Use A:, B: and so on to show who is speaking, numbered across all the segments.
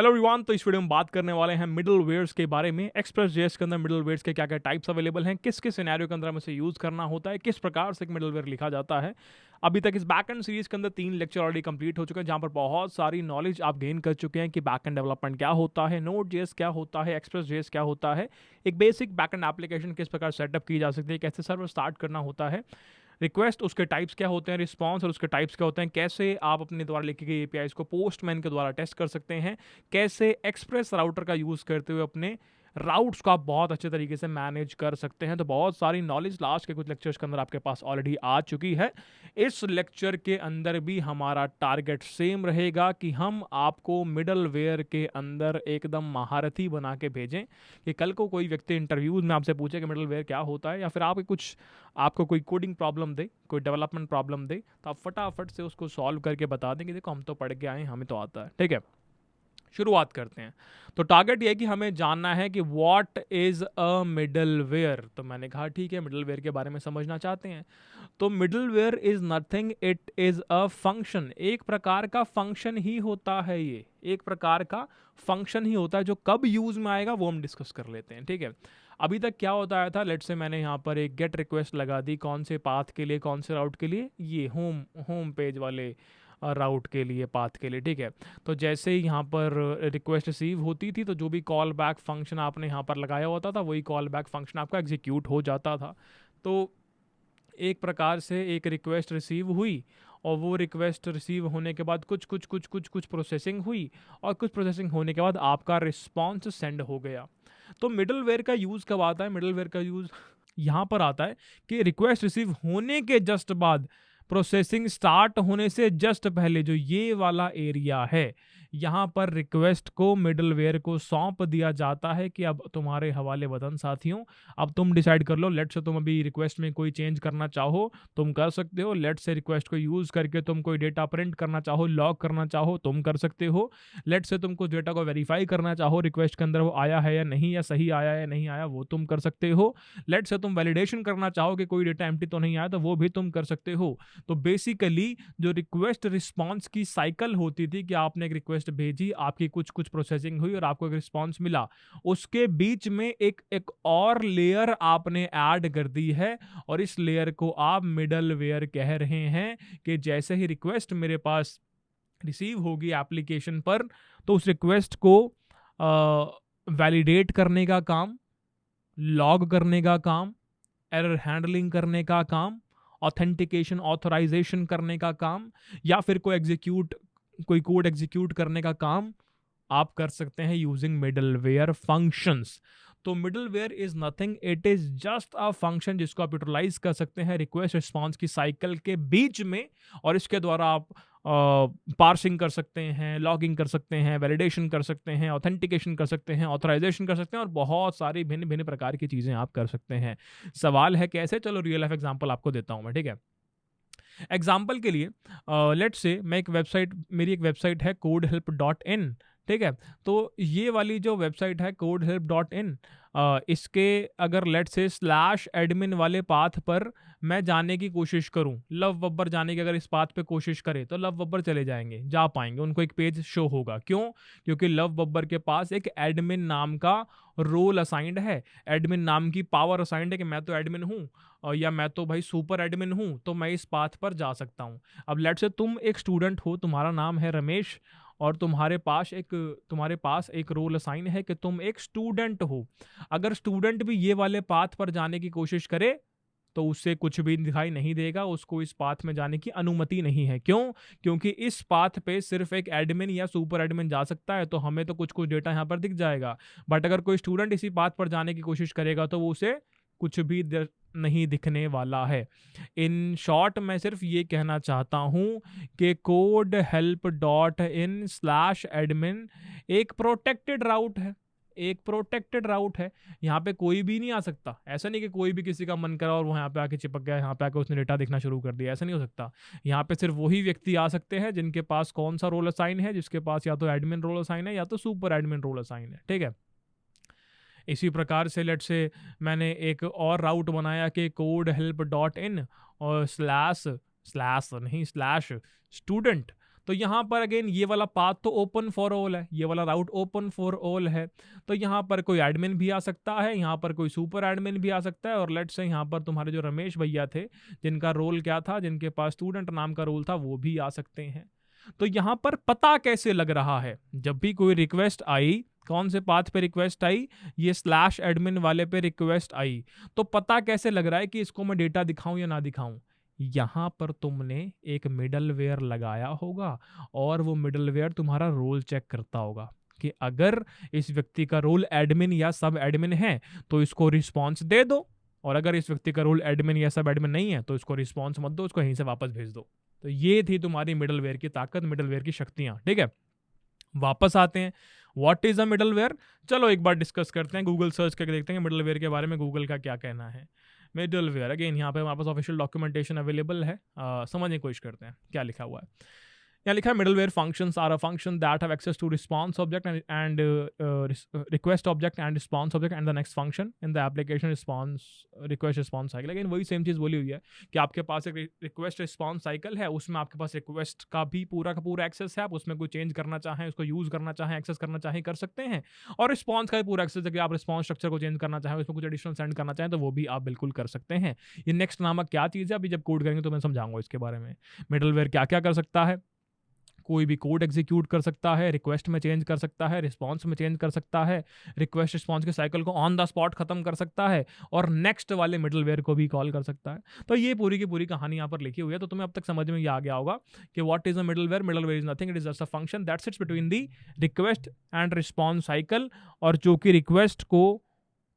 A: Hello everyone, तो इस video में बात करने वाले हैं मिडलवेयर्स के बारे में। एक्सप्रेस.js के अंदर मिडलवेयर्स के क्या क्या टाइप्स अवेलेबल हैं, किस किस सिनेरियो के अंदर हमें इसे यूज़ करना होता है, किस प्रकार से एक मिडलवेयर लिखा जाता है। अभी तक इस बैकएंड सीरीज के अंदर 3 लेक्चर ऑलरेडी कंप्लीट हो चुके हैं, जहां पर बहुत सारी नॉलेज आप गेन कर चुके हैं कि बैकएंड डेवलपमेंट क्या होता है, Node.js क्या होता है, एक्सप्रेस.js क्या होता है, एक बेसिक बैकएंड एप्लीकेशन किस प्रकार सेटअप की जा सकती है, कैसे सर्वर स्टार्ट करना होता है, रिक्वेस्ट उसके टाइप्स क्या होते हैं, रिस्पॉन्स और उसके टाइप्स क्या होते हैं, कैसे आप अपने द्वारा लिखी गई एपीआईज को पोस्टमैन के द्वारा टेस्ट कर सकते हैं, कैसे एक्सप्रेस राउटर का यूज़ करते हुए अपने राउट्स को आप बहुत अच्छे तरीके से मैनेज कर सकते हैं। तो बहुत सारी नॉलेज लास्ट के कुछ लेक्चर्स के अंदर आपके पास ऑलरेडी आ चुकी है। इस लेक्चर के अंदर भी हमारा टारगेट सेम रहेगा कि हम आपको मिडलवेयर के अंदर एकदम महारथी बना के भेजें कि कल को कोई व्यक्ति इंटरव्यूज में आपसे पूछे कि मिडलवेयर क्या होता है, या फिर आपको कोई कोडिंग प्रॉब्लम दे, कोई डेवलपमेंट प्रॉब्लम दे, तो आप फटाफट से उसको सॉल्व करके बता दें कि देखो हम तो पढ़ के आए, हमें तो आता है। ठीक है, शुरुआत करते हैं। तो टारगेट ये है कि हमें जानना है कि व्हाट इज अ मिडलवेयर। तो मैंने कहा ठीक है, मिडलवेयर के बारे में समझना चाहते हैं। तो middleware is nothing, it is a function. एक प्रकार का फंक्शन ही होता है, ये एक प्रकार का फंक्शन ही होता है। जो कब यूज में आएगा वो हम डिस्कस कर लेते हैं। ठीक है, अभी तक क्या होता आया था, लेट से मैंने यहाँ पर एक गेट रिक्वेस्ट लगा दी, कौन से पाथ के लिए, कौन से राउट के लिए, ये होम पेज वाले राउट के लिए, पाथ के लिए। ठीक है, तो जैसे ही यहाँ पर रिक्वेस्ट रिसीव होती थी, तो जो भी कॉल बैक फंक्शन आपने यहाँ पर लगाया होता था, वही कॉल बैक फंक्शन आपका एग्जीक्यूट हो जाता था। तो एक प्रकार से एक रिक्वेस्ट रिसीव हुई, और वो रिक्वेस्ट रिसीव होने के बाद कुछ प्रोसेसिंग हुई, और कुछ प्रोसेसिंग होने के बाद आपका रिस्पॉन्स सेंड हो गया। तो मिडलवेयर का यूज़ कब आता है? मिडलवेयर का यूज़ यहाँ पर आता है कि रिक्वेस्ट रिसीव होने के जस्ट बाद, प्रोसेसिंग स्टार्ट होने से जस्ट पहले, जो ये वाला एरिया है, यहाँ पर रिक्वेस्ट को मिडलवेयर को सौंप दिया जाता है कि अब तुम्हारे हवाले वतन साथियों, अब तुम डिसाइड कर लो। लेट से तुम अभी रिक्वेस्ट में कोई चेंज करना चाहो तुम कर सकते हो। लेट से रिक्वेस्ट को यूज़ करके तुम कोई डेटा प्रिंट करना चाहो, लॉग करना चाहो, तुम कर सकते हो। लेट से तुम कुछ डेटा को वेरीफाई करना चाहो, रिक्वेस्ट के अंदर वो आया है या नहीं, या सही आया है या नहीं आया, वो तुम कर सकते हो। लेट से तुम वैलिडेशन करना चाहो कि कोई डेटा एम्प्टी तो नहीं आया, तो वो भी तुम कर सकते हो। तो बेसिकली जो रिक्वेस्ट रिस्पॉन्स की साइकिल होती थी कि आपने एक रिक्वेस्ट भेजी, आपकी कुछ प्रोसेसिंग हुई और आपको एक रिस्पॉन्स मिला, उसके बीच में एक और लेयर आपने ऐड कर दी है, और इस लेयर को आप मिडलवेयर कह रहे हैं। कि जैसे ही रिक्वेस्ट मेरे पास रिसीव होगी एप्लीकेशन पर, तो उस रिक्वेस्ट को वैलिडेट करने का काम, लॉग करने का काम, एरर हैंडलिंग करने का काम, ऑथेंटिकेशन ऑथराइजेशन करने का काम, या फिर कोई कोड एग्जीक्यूट करने का काम आप कर सकते हैं यूजिंग मिडलवेयर फंक्शंस। तो middleware is nothing, it is just a function जिसको आप यूटिलाइज कर सकते हैं रिक्वेस्ट रिस्पॉन्स की साइकिल के बीच में, और इसके द्वारा आप पार्सिंग कर सकते हैं, लॉगिंग कर सकते हैं, वैलिडेशन कर सकते हैं, ऑथेंटिकेशन कर सकते हैं, ऑथराइजेशन कर सकते हैं, और बहुत सारी भिन्न भिन्न प्रकार की चीज़ें आप कर सकते हैं। सवाल है कैसे? चलो रियल लाइफ एग्जांपल आपको देता हूं मैं। ठीक है, एग्जाम्पल के लिए लेट्स से मेरी एक वेबसाइट है codehelp.in। ठीक है, तो ये वाली जो वेबसाइट है codehelp.in, इसके अगर लेट्स से /admin वाले पाथ पर मैं जाने की कोशिश करूं, लव बब्बर जाने की अगर इस पाथ पे कोशिश करें, तो लव बब्बर चले जाएंगे, जा पाएंगे, उनको एक पेज शो होगा। क्यों? क्योंकि लव बब्बर के पास एक एडमिन नाम का रोल असाइंड है, एडमिन नाम की पावर असाइंड है कि मैं तो एडमिन हूं, या मैं तो भाई सुपर एडमिन हूं, तो मैं इस पाथ पर जा सकता हूं। अब लेट से तुम एक स्टूडेंट हो, तुम्हारा नाम है रमेश, और तुम्हारे पास एक रोल असाइन है कि तुम एक स्टूडेंट हो। अगर स्टूडेंट भी ये वाले पाथ पर जाने की कोशिश करे, तो उससे कुछ भी दिखाई नहीं देगा, उसको इस पाथ में जाने की अनुमति नहीं है। क्यों? क्योंकि इस पाथ पे सिर्फ एक एडमिन या सुपर एडमिन जा सकता है, तो हमें तो कुछ डेटा यहाँ पर दिख जाएगा। बट अगर कोई स्टूडेंट इसी पाथ पर जाने की कोशिश करेगा, तो वो उसे कुछ भी नहीं दिखने वाला है। इन शॉर्ट मैं सिर्फ ये कहना चाहता हूं कि codehelp.in/admin एक प्रोटेक्टेड राउट है, यहाँ पे कोई भी नहीं आ सकता। ऐसा नहीं कि कोई भी किसी का मन करा और वो यहाँ पे आके चिपक गया, यहाँ पे आके उसने डेटा दिखना शुरू कर दिया, ऐसा नहीं हो सकता। यहाँ पे सिर्फ वही व्यक्ति आ सकते हैं जिनके पास कौन सा रोल असाइन है, जिसके पास या तो एडमिन रोल असाइन है या तो सुपर एडमिन रोल असाइन है। ठीक है, इसी प्रकार से लेट से मैंने एक और राउट बनाया कि codehelp.in और //नहीं/student। तो यहाँ पर अगेन ये वाला पाथ तो ओपन फॉर ऑल है, ये वाला राउट ओपन फॉर ऑल है, तो यहाँ पर कोई एडमिन भी आ सकता है, यहाँ पर कोई सुपर एडमिन भी आ सकता है, और लेट्स से यहाँ पर तुम्हारे जो रमेश भैया थे जिनका रोल क्या था, जिनके पास स्टूडेंट नाम का रोल था, वो भी आ सकते हैं। तो यहाँ पर पता कैसे लग रहा है, जब भी कोई रिक्वेस्ट आई, कौन से पाथ पे रिक्वेस्ट आई, ये स्लैश एडमिन वाले पे रिक्वेस्ट आई, तो पता कैसे लग रहा है कि इसको मैं डेटा दिखाऊं या ना दिखाऊं? यहां पर तुमने एक मिडलवेयर लगाया होगा और वो मिडलवेयर तुम्हारा रोल चेक करता होगा कि अगर इस व्यक्ति का रोल एडमिन या सब एडमिन है तो इसको रिस्पॉन्स दे दो, और अगर इस व्यक्ति का रोल एडमिन या सब एडमिन नहीं है तो इसको रिस्पॉन्स मत दो, उसको यहीं से वापस भेज दो। तो ये थी तुम्हारी मिडलवेयर की ताकत, मिडलवेयर की शक्तियां। ठीक है, वापस आते हैं, व्हाट इज अ मिडलवेयर। चलो एक बार डिस्कस करते हैं, गूगल सर्च करके देखते हैं मिडलवेयर के बारे में, गूगल का क्या कहना है। मिडलवेयर अगेन यहाँ पे हमारे पास ऑफिशियल डॉक्यूमेंटेशन अवेलेबल है, समझने की कोशिश करते हैं क्या लिखा हुआ है। यहाँ लिखा है middleware functions are a function that have access to response object and request object and response object and the next function in the application response request response cycle. लेकिन वही सेम चीज़ बोली हुई है कि आपके पास एक रिक्वेस्ट रिस्पॉन्स साइकिल है, उसमें आपके पास रिक्वेस्ट का भी पूरा का पूरा एक्सेस है, आप उसमें कोई चेंज करना चाहें, उसको यूज़ करना चाहें, एक्सेस करना चाहें कर सकते हैं, और रिस्पॉन्स का भी पूरा एक्सेस है कि आप रिस्पॉन्स स्ट्रक्चर को चेंज करना चाहें, उसमें कुछ एडिशनल सेंड करना चाहें तो वो भी आप बिल्कुल कर सकते हैं। ये नेक्स्ट नामक क्या चीज़ है, अभी जब कोड करेंगे तो मैं समझाऊंगा इसके बारे में। मिडलवेयर क्या क्या कर सकता है, कोई भी कोड एग्जीक्यूट कर सकता है, रिक्वेस्ट में चेंज कर सकता है, रिस्पॉन्स में चेंज कर सकता है, रिक्वेस्ट रिस्पॉन्स के साइकिल को ऑन द स्पॉट खत्म कर सकता है, और नेक्स्ट वाले मिडलवेयर को भी कॉल कर सकता है। तो ये पूरी की पूरी कहानी यहाँ पर लिखी हुई है, तो तुम्हें अब तक समझ में ये आ गया होगा कि what is a middleware. Middleware is nothing, it is just a function that sits between the request and response cycle, और जो कि रिक्वेस्ट को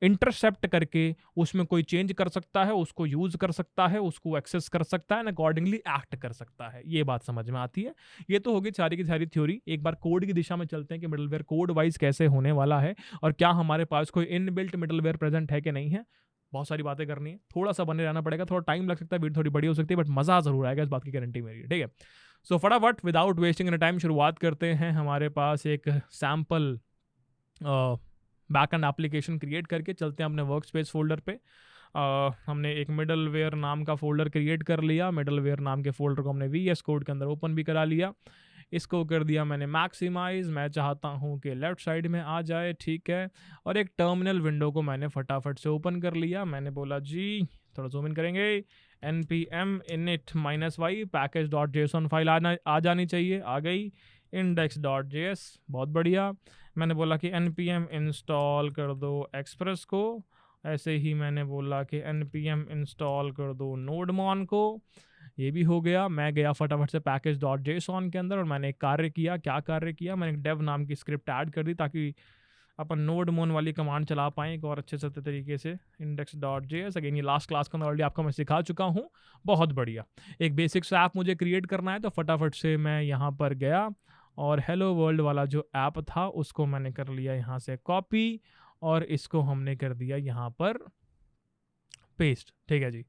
A: इंटरसेप्ट करके उसमें कोई चेंज कर सकता है, उसको यूज कर सकता है, उसको एक्सेस कर सकता है, अकॉर्डिंगली एक्ट कर सकता है। ये बात समझ में आती है। ये तो होगी सारी की सारी थ्योरी। एक बार कोड की दिशा में चलते हैं कि मिडलवेयर कोड वाइज कैसे होने वाला है, और क्या हमारे पास कोई इनबिल्ट मिडलवेयर प्रेजेंट है कि नहीं है। बहुत सारी बातें करनी है, थोड़ा सा बने रहना पड़ेगा, थोड़ा टाइम लग सकता है, वीडियो थोड़ी बड़ी हो सकती है, बट मजा जरूर आएगा, इस बात की गारंटी मेरी है। ठीक है, सो फटाफट विदाउट वेस्टिंग एनी टाइम शुरुआत करते हैं। हमारे पास एक सैम्पल बैकएंड एप्लीकेशन क्रिएट करके चलते हैं अपने वर्क स्पेस फोल्डर पे। हमने एक मिडलवेयर नाम का फोल्डर क्रिएट कर लिया, मिडलवेयर नाम के फोल्डर को हमने VS कोड के अंदर ओपन भी करा लिया, इसको कर दिया मैंने मैक्सिमाइज, मैं चाहता हूँ कि लेफ्ट साइड में आ जाए। ठीक है, और एक टर्मिनल विंडो को मैंने फटाफट से ओपन कर लिया, मैंने बोला जी, थोड़ा जूम इन करेंगे, npm init-y package.json फाइल आ जानी चाहिए, आ गई, index.js, बहुत बढ़िया। मैंने बोला कि npm इंस्टॉल कर दो एक्सप्रेस को, ऐसे ही मैंने बोला कि npm इंस्टॉल कर दो नोडमॉन को, ये भी हो गया। मैं गया फटाफट से package.json के अंदर और मैंने एक कार्य किया। क्या कार्य किया, मैंने एक dev नाम की स्क्रिप्ट ऐड कर दी ताकि अपन नोडमोन वाली कमांड चला पाएँ एक और अच्छे से तरीके से। index.js अगेन ये लास्ट क्लास के अंदर ऑलरेडी आपको मैं सिखा चुका हूँ, बहुत बढ़िया। एक बेसिक सा ऐप मुझे क्रिएट करना है, तो फटाफट से मैं यहाँ पर गया और हेलो वर्ल्ड वाला जो ऐप था उसको मैंने कर लिया यहाँ से कॉपी, और इसको हमने कर दिया यहाँ पर पेस्ट। ठीक है जी,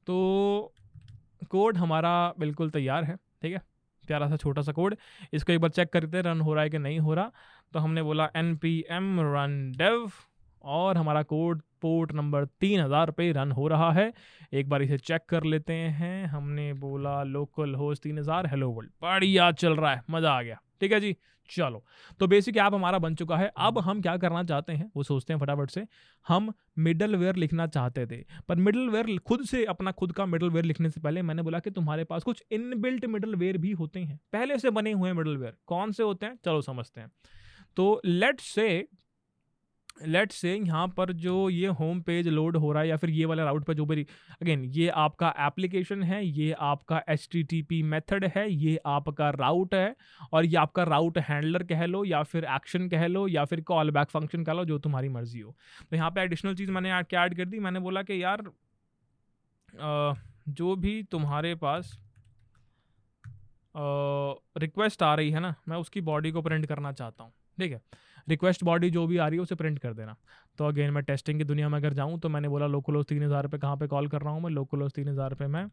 A: तो कोड हमारा बिल्कुल तैयार है। ठीक है, प्यारा सा छोटा सा कोड, इसको एक बार चेक करते हैं रन हो रहा है कि नहीं हो रहा। तो हमने बोला npm run dev, और हमारा कोड पोर्ट नंबर 3000 पे रन हो रहा है। एक बार इसे चेक कर लेते हैं। हमने बोला लोकल होस्ट 3000 हेलो वर्ल्ड, बढ़िया चल रहा है, मज़ा आ गया। ठीक है जी, चलो, तो बेसिक ऐप हमारा बन चुका है। अब हम क्या करना चाहते हैं वो सोचते हैं फटाफट से। हम मिडलवेयर लिखना चाहते थे, पर मिडलवेयर खुद से अपना खुद का मिडलवेयर लिखने से पहले मैंने बोला कि तुम्हारे पास कुछ इनबिल्ट मिडलवेयर भी होते हैं, पहले से बने हुए मिडलवेयर। कौन से होते हैं, चलो समझते हैं। तो लेट्स से यहाँ पर जो ये होम पेज लोड हो रहा है या फिर ये वाला राउट पर जो भी, अगेन ये आपका एप्लीकेशन है, ये आपका HTTP मेथड है, ये आपका राउट है, और ये आपका राउट हैंडलर कह लो या फिर एक्शन कह लो या फिर कॉल बैक फंक्शन कह लो, जो तुम्हारी मर्जी हो। तो यहाँ पे एडिशनल चीज़ मैंने क्या ऐड कर दी, मैंने बोला कि यार जो भी तुम्हारे पास रिक्वेस्ट आ रही है ना, मैं उसकी बॉडी को प्रिंट करना चाहता हूँ। ठीक है, रिक्वेस्ट बॉडी जो भी आ रही है उसे प्रिंट कर देना। तो अगेन मैं टेस्टिंग की दुनिया में अगर जाऊँ तो मैंने बोला लोकलहोस्ट 3000 पे कहाँ पे कॉल कर रहा हूँ मैं, लोकलहोस्ट 3000 पे मैं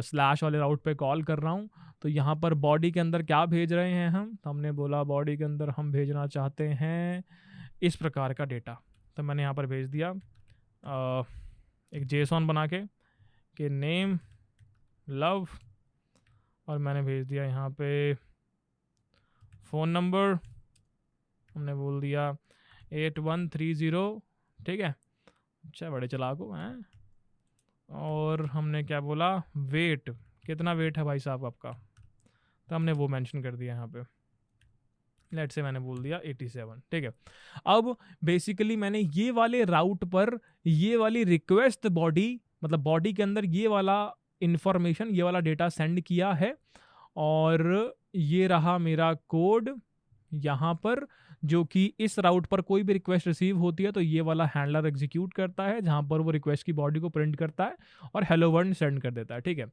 A: स्लैश वाले राउट पे कॉल कर रहा हूँ। तो यहाँ पर बॉडी के अंदर क्या भेज रहे हैं हम, तो हमने बोला बॉडी के अंदर हम भेजना चाहते हैं इस प्रकार का डेटा। तो मैंने यहाँ पर भेज दिया एक JSON बना के नेम लव, और मैंने भेज दिया यहाँ पे फ़ोन नंबर हमने बोल दिया 8130, ठीक है। अच्छा, बड़े चालाक हो हैं। और हमने क्या बोला, वेट, कितना वेट है भाई साहब आपका, तो हमने वो मेंशन कर दिया यहाँ पे। लेट से मैंने बोल दिया 87, ठीक है। अब बेसिकली मैंने ये वाले राउट पर ये वाली रिक्वेस्ट बॉडी, मतलब बॉडी के अंदर ये वाला इंफॉर्मेशन, ये वाला डेटा सेंड किया है, और ये रहा मेरा कोड यहाँ पर, जो कि इस राउट पर कोई भी रिक्वेस्ट रिसीव होती है तो ये वाला हैंडलर एग्जीक्यूट करता है, जहाँ पर वो रिक्वेस्ट की बॉडी को प्रिंट करता है और हेलो वर्ल्ड सेंड कर देता है, ठीक है।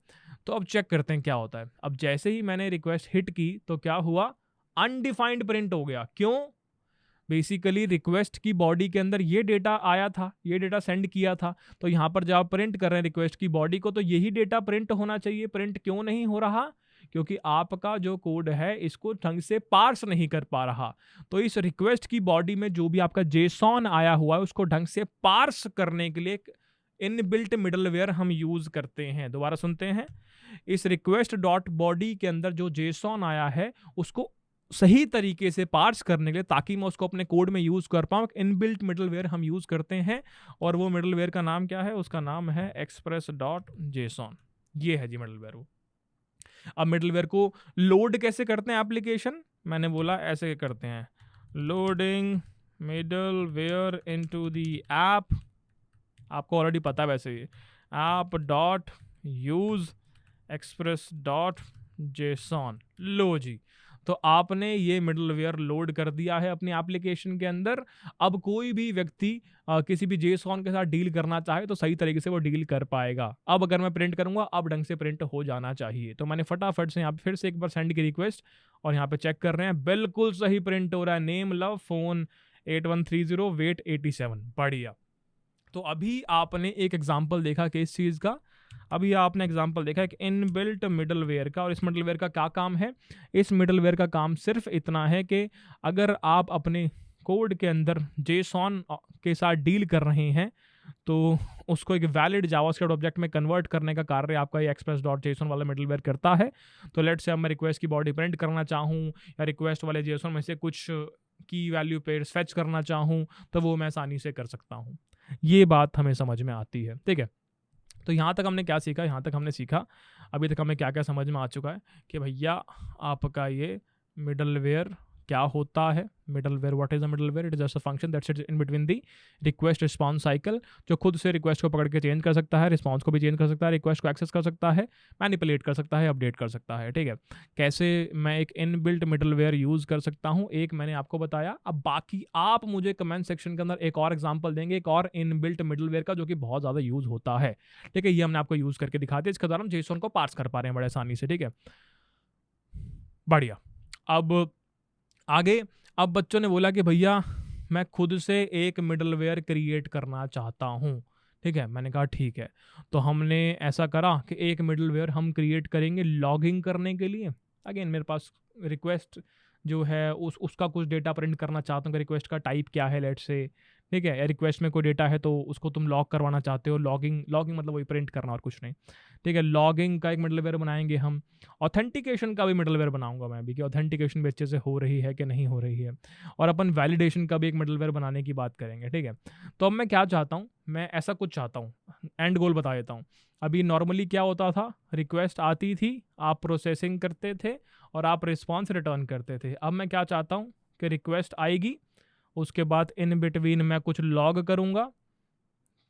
A: तो अब चेक करते हैं क्या होता है। अब जैसे ही मैंने रिक्वेस्ट हिट की तो क्या हुआ, अनडिफाइंड प्रिंट हो गया। क्यों? बेसिकली रिक्वेस्ट की बॉडी के अंदर ये डेटा आया था, ये डेटा सेंड किया था, तो यहाँ पर जब आप प्रिंट कर रहे हैं रिक्वेस्ट की बॉडी को तो यही डेटा प्रिंट होना चाहिए। प्रिंट क्यों नहीं हो रहा? क्योंकि आपका जो कोड है इसको ढंग से पार्स नहीं कर पा रहा। तो इस रिक्वेस्ट की बॉडी में जो भी आपका जेसॉन आया हुआ है उसको ढंग से पार्स करने के लिए इनबिल्ट मिडलवेयर हम यूज करते हैं। दोबारा सुनते हैं, इस रिक्वेस्ट डॉट बॉडी के अंदर जो जेसॉन आया है उसको सही तरीके से पार्स करने के लिए, ताकि मैं उसको अपने कोड में यूज कर पाऊं, इनबिल्ट मिडलवेयर हम यूज करते हैं। और वो मिडलवेयर का नाम क्या है? उसका नाम है एक्सप्रेस डॉट जेसॉन। ये है जी मिडलवेयर वो। अब मिडलवेयर को लोड कैसे करते हैं एप्लीकेशन? मैंने बोला ऐसे करते हैं, loading middleware into the app. आपको ऑलरेडी पता है वैसे ही, app dot use express dot JSON. लो जी, तो आपने ये मिडलवेयर लोड कर दिया है अपनी एप्लीकेशन के अंदर। अब कोई भी व्यक्ति किसी भी जेसॉन के साथ डील करना चाहे तो सही तरीके से वो डील कर पाएगा। अब अगर मैं प्रिंट करूंगा, अब ढंग से प्रिंट हो जाना चाहिए। तो मैंने फटाफट से यहाँ पे फिर से एक बार सेंड की रिक्वेस्ट, और यहाँ पे चेक कर रहे हैं, बिल्कुल सही प्रिंट हो रहा है, नेम लव फोन 8130 वेट 87। बढ़िया। तो अभी आपने एक एग्जाम्पल देखा किस चीज़ का? अभी आपने एग्जाम्पल देखा एक इनबिल्ट मिडलवेयर का। और इस मिडलवेयर का क्या काम है? इस मिडलवेयर का काम सिर्फ इतना है कि अगर आप अपने कोड के अंदर जेसॉन के साथ डील कर रहे हैं तो उसको एक वैलिड जावास्क्रिप्ट ऑब्जेक्ट में कन्वर्ट करने का कार्य आपका ये एक्सप्रेस डॉट जेसॉन वाला मिडलवेयर करता है। तो लेट से अब मैं रिक्वेस्ट की बॉडी प्रिंट करना चाहूँ या रिक्वेस्ट वाले जेसॉन में से कुछ की वैल्यू पे फेच करना चाहूँ तो वो मैं आसानी से कर सकता हूँ। ये बात हमें समझ में आती है, ठीक है। तो यहाँ तक हमने क्या सीखा? यहाँ तक हमने सीखा, अभी तक हमें क्या क्या समझ में आ चुका है कि भैया आपका ये मिडलवेयर क्या होता है। Middleware, what is a middleware? It is just a function that sits in between the request response cycle, जो खुद से रिक्वेस्ट को पकड़ के चेंज कर सकता है, रिस्पॉन्स को भी चेंज कर सकता है, रिक्वेस्ट को एक्सेस कर सकता है, मैनिपुलेट कर सकता है, अपडेट कर सकता है, ठीक है। कैसे मैं एक इनबिल्ट मिडलवेयर यूज कर सकता हूँ, एक मैंने आपको बताया। अब बाकी आप मुझे कमेंट सेक्शन के अंदर एक और एग्जाम्पल देंगे, एक और इनबिल्ट मिडलवेयर का जो कि बहुत ज़्यादा यूज होता है, ठीक है। ये हमने आपको यूज करके दिखा दिया, इसके द्वारा हम जेसॉन को पार्स कर पा रहे हैं बड़े आसानी से, ठीक है। बढ़िया। अब आगे, अब बच्चों ने बोला कि भैया मैं खुद से एक मिडलवेयर क्रिएट करना चाहता हूँ, ठीक है। मैंने कहा ठीक है। तो हमने ऐसा करा कि एक मिडलवेयर हम क्रिएट करेंगे लॉगिंग करने के लिए। अगेन मेरे पास रिक्वेस्ट जो है उसका कुछ डेटा प्रिंट करना चाहता हूँ कि रिक्वेस्ट का टाइप क्या है, लेट से, ठीक है। रिक्वेस्ट में कोई डेटा है तो उसको तुम लॉग करवाना चाहते हो। लॉगिंग मतलब वही प्रिंट करना और कुछ नहीं, ठीक है। लॉगिंग का एक मिडलवेयर बनाएंगे हम। ऑथेंटिकेशन का भी मिडलवेयर बनाऊंगा मैं अभी, कि ऑथेंटिकेशन भी अच्छे से हो रही है कि नहीं हो रही है। और अपन वैलिडेशन का भी एक मिडलवेयर बनाने की बात करेंगे, ठीक है। तो अब मैं क्या चाहता हूँ, मैं ऐसा कुछ चाहता हूँ, एंड गोल बता देता हूँ। अभी नॉर्मली क्या होता था, रिक्वेस्ट आती थी, आप प्रोसेसिंग करते थे और आप रिस्पॉन्स रिटर्न करते थे। अब मैं क्या चाहता हूँ कि रिक्वेस्ट आएगी, उसके बाद इन बिटवीन मैं कुछ लॉग करूँगा,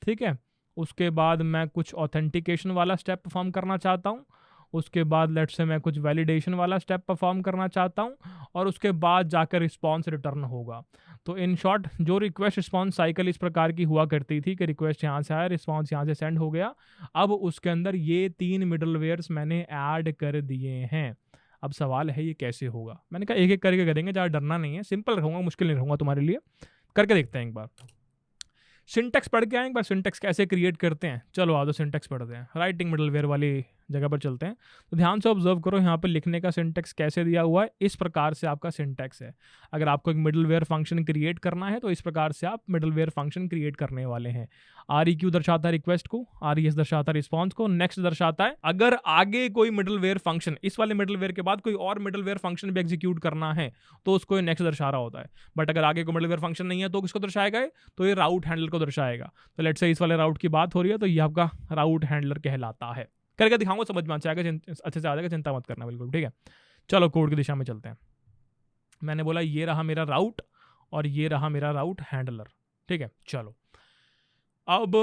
A: ठीक है। उसके बाद मैं कुछ ऑथेंटिकेशन वाला स्टेप परफॉर्म करना चाहता हूँ। उसके बाद लेट से मैं कुछ वैलिडेशन वाला स्टेप परफॉर्म करना चाहता हूँ, और उसके बाद जाकर रिस्पॉन्स रिटर्न होगा। तो इन शॉर्ट जो रिक्वेस्ट रिस्पॉन्स साइकिल इस प्रकार की हुआ करती थी कि रिक्वेस्ट यहाँ से आया, रिस्पॉन्स यहाँ से सेंड हो गया। अब उसके अंदर ये 3 मिडलवेयर्स मैंने ऐड कर दिए हैं। अब सवाल है ये कैसे होगा? मैंने कहा एक एक करके करेंगे, ज़्यादा डरना नहीं है, सिंपल रहूँगा, मुश्किल नहीं रहूँगा तुम्हारे लिए। करके देखते हैं एक बार। सिंटेक्स पढ़ के आए एक बार, सिंटेक्स कैसे क्रिएट करते हैं। चलो आ दो सिंटेक्स पढ़ते हैं। राइटिंग मिडलवेयर वाली जगह पर चलते हैं। तो ध्यान से ऑब्जर्व करो यहाँ पर लिखने का सिंटैक्स कैसे दिया हुआ है, इस प्रकार से आपका सिंटैक्स है। अगर आपको एक मिडलवेयर फंक्शन क्रिएट करना है तो इस प्रकार से आप मिडलवेयर फंक्शन क्रिएट करने वाले हैं। REQ दर्शाता है रिक्वेस्ट को, RES दर्शाता है रिस्पॉन्स को, नेक्स्ट दर्शाता है अगर आगे कोई मिडलवेयर फंक्शन, इस वाले मिडलवेयर के बाद कोई और मिडलवेयर फंक्शन भी एग्जीक्यूट करना है तो उसको नेक्स्ट दर्शा रहा होता है। बट अगर आगे कोई मिडलवेयर फंक्शन नहीं है तो किसको दर्शाएगा, तो ये राउट हैंडलर को दर्शाएगा। तो लेट्स से इस वाले राउट की बात हो रही है तो ये आपका राउट हैंडलर कहलाता है। करके दिखाऊंगा, समझ में आ जाएगा, अच्छे से आ जाएगा, चिंता मत करना बिल्कुल, ठीक है। चलो कोड की दिशा में चलते हैं। मैंने बोला ये रहा मेरा राउट और ये रहा मेरा राउट हैंडलर, ठीक है। चलो अब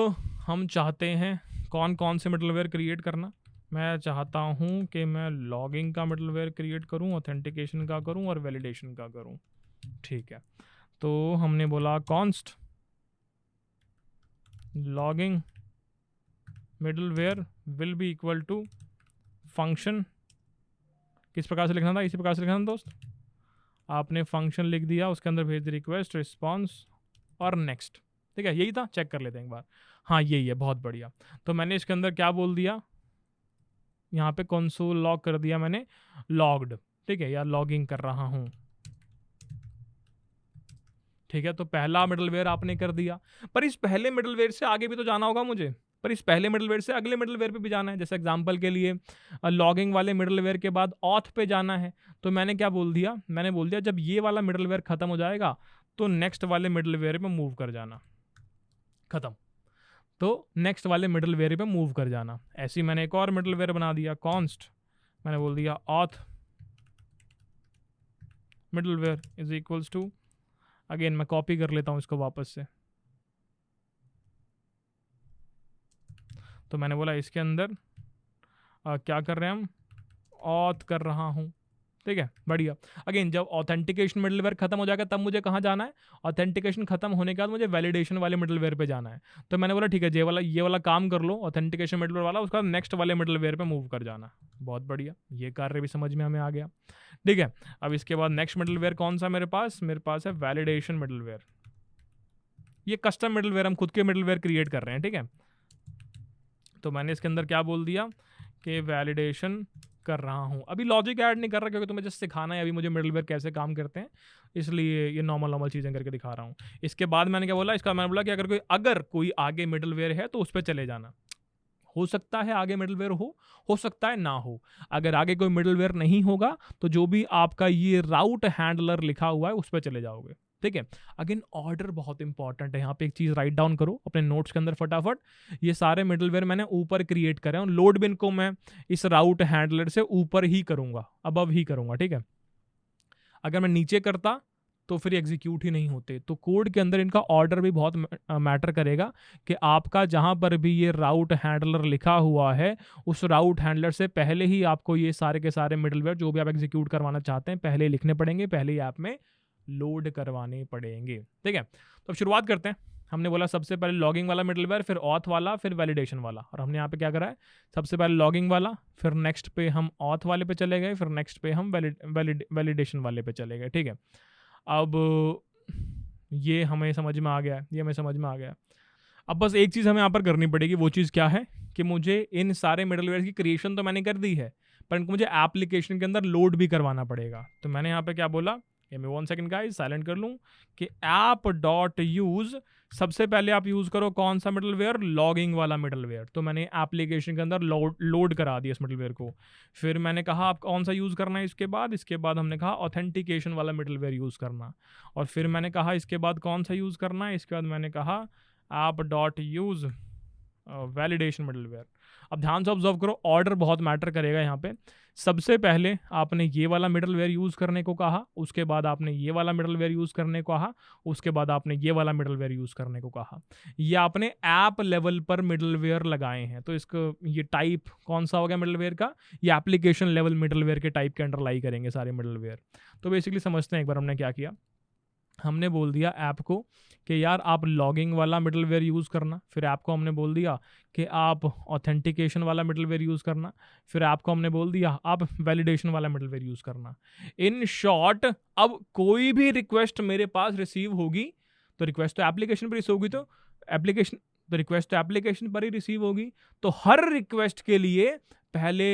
A: हम चाहते हैं कौन कौन से मिडलवेयर क्रिएट करना। मैं चाहता हूं कि मैं लॉगिंग का मिडलवेयर क्रिएट करूं, ऑथेंटिकेशन का करूं और वैलिडेशन का करूं, ठीक है। तो हमने बोला const logging middleware will be equal to function, किस प्रकार से लिखना था, इसी प्रकार से लिखना था दोस्त। आपने फंक्शन लिख दिया, उसके अंदर भेज दी रिक्वेस्ट, रिस्पॉन्स और नेक्स्ट, ठीक है। यही था, चेक कर लेते हैं एक बार। हाँ यही है, बहुत बढ़िया। तो मैंने इसके अंदर क्या बोल दिया, यहाँ पे कंसोल लॉग कर दिया मैंने लॉग्ड, ठीक है, या लॉगिंग कर रहा हूँ, ठीक है। तो पहला मिडलवेयर आपने कर दिया, पर इस पहले मिडलवेयर से आगे भी तो जाना होगा मुझे, पर इस पहले मिडलवेयर से अगले मिडलवेयर पे भी जाना है। जैसे एग्जांपल के लिए लॉगिंग वाले मिडलवेयर के बाद ऑथ पे जाना है, तो मैंने क्या बोल दिया, मैंने बोल दिया जब ये वाला मिडलवेयर खत्म हो जाएगा तो नेक्स्ट वाले मिडलवेयर पे मूव कर जाना, खत्म, तो नेक्स्ट वाले मिडलवेयर पे मूव कर जाना। ऐसे ही मैंने एक और मिडलवेयर बना दिया, कॉन्स्ट मैंने बोल दिया auth middleware is equals to, again मैं कॉपी कर लेता हूँ इसको वापस से। तो मैंने बोला इसके अंदर क्या कर रहे हैं हम, ऑथ कर रहा हूँ, ठीक है, बढ़िया। अगेन जब ऑथेंटिकेशन मिडलवेयर खत्म हो जाएगा तब मुझे कहाँ जाना है, ऑथेंटिकेशन खत्म होने के बाद मुझे वैलिडेशन वाले मिडलवेयर पे जाना है। तो मैंने बोला ठीक है, ये वाला काम कर लो ऑथेंटिकेशन मिडलवेयर वाला, उसका नेक्स्ट वाले मिडलवेयर पे मूव कर जाना। बहुत बढ़िया, ये कार्य भी समझ में हमें आ गया, ठीक है। अब इसके बाद नेक्स्ट मिडलवेयर कौन सा मेरे पास है वैलिडेशन मिडलवेयर। ये कस्टम मिडलवेयर, हम खुद के मिडलवेयर क्रिएट कर रहे हैं, ठीक है। तो मैंने इसके अंदर क्या बोल दिया कि वैलिडेशन कर रहा हूँ। अभी लॉजिक ऐड नहीं कर रहा क्योंकि तुम्हें जस्ट सिखाना है अभी मुझे मिडलवेयर कैसे काम करते हैं, इसलिए ये नॉर्मल चीज़ें करके दिखा रहा हूँ। इसके बाद मैंने क्या बोला, इसका मैंने बोला कि अगर कोई आगे मिडलवेयर है तो उस पर चले जाना। हो सकता है आगे मिडलवेयर हो सकता है ना हो। अगर आगे कोई मिडलवेयर नहीं होगा तो जो भी आपका ये राउट हैंडलर लिखा हुआ है उस पर चले जाओगे, ठीक है। अगेन ऑर्डर बहुत इंपॉर्टेंट है, यहाँ पे एक चीज राइट डाउन करो अपने नोट्स के अंदर फटाफट। ये सारे मिडलवेयर मैंने ऊपर क्रिएट करे हैं, लोड बिन को मैं इस राउट हैंडलर से ऊपर ही करूंगा, अबव ही करूंगा, ठीक है। अगर मैं नीचे करता तो फिर एग्जीक्यूट ही नहीं होते। तो कोड के अंदर इनका ऑर्डर भी बहुत मैटर करेगा कि आपका जहां पर भी ये राउट हैंडलर लिखा हुआ है उस राउट हैंडलर से पहले ही आपको ये सारे के सारे मिडलवेयर जो भी आप एग्जीक्यूट करवाना चाहते हैं पहले ही लिखने पड़ेंगे, पहले ही ऐप में लोड करवाने पड़ेंगे, ठीक है। तो अब शुरुआत करते हैं। हमने बोला सबसे पहले लॉगिंग वाला मिडलवेयर, फिर ऑथ वाला, फिर वैलिडेशन वाला, और हमने यहाँ पे क्या करा है, सबसे पहले लॉगिंग वाला, फिर नेक्स्ट पे हम ऑथ वाले पे चले गए, फिर नेक्स्ट पे हम वैलिडेशन वाले पे चले गए, ठीक है। अब ये हमें समझ में आ गया, अब बस एक चीज़ हमें यहाँ पर करनी पड़ेगी। वो चीज़ क्या है कि मुझे इन सारे मिडलवेयर की क्रिएशन तो मैंने कर दी है, पर इनको मुझे एप्लीकेशन के अंदर लोड भी करवाना पड़ेगा। तो मैंने यहाँ पे क्या बोला, ये मैं 1 सेकंड गाइस साइलेंट कर लूँ, कि app.use सबसे पहले आप यूज़ करो कौन सा मिडलवेयर, लॉगिंग वाला मिडलवेयर। तो मैंने एप्लीकेशन के अंदर लोड करा दिया इस मिडलवेयर को। फिर मैंने कहा आप कौन सा यूज़ करना है, इसके बाद हमने कहा ऑथेंटिकेशन वाला मिडलवेयर यूज़ करना, और फिर मैंने कहा इसके बाद कौन सा यूज़ करना है, इसके बाद मैंने कहा app.use वैलिडेशन मिडलवेयर। अब ध्यान से ऑब्जर्व करो, ऑर्डर बहुत मैटर करेगा यहाँ पे। सबसे पहले आपने ये वाला मिडलवेयर यूज़ करने को कहा, उसके बाद आपने ये वाला मिडलवेयर यूज़ करने को कहा, उसके बाद आपने ये वाला मिडलवेयर यूज़ करने को कहा। ये आपने ऐप लेवल पर मिडलवेयर लगाए हैं, तो इसको ये टाइप कौन सा हो गया मिडलवेयर का, ये एप्लीकेशन लेवल मिडलवेयर के टाइप के अंडर लाई करेंगे सारे मिडलवेयर। तो बेसिकली समझते हैं एक बार हमने क्या किया। हमने बोल दिया ऐप को कि यार आप लॉगिंग वाला मिडलवेयर यूज़ करना, फिर ऐप को हमने बोल दिया कि आप ऑथेंटिकेशन वाला मिडलवेयर यूज़ करना, फिर ऐप को हमने बोल दिया आप वैलिडेशन वाला मिडलवेयर यूज़ करना। इन शॉर्ट अब कोई भी रिक्वेस्ट मेरे पास रिसीव होगी तो रिक्वेस्ट तो एप्लीकेशन पर रिसीव होगी, तो रिक्वेस्ट तो एप्लीकेशन पर ही रिसीव होगी। तो हर रिक्वेस्ट के लिए पहले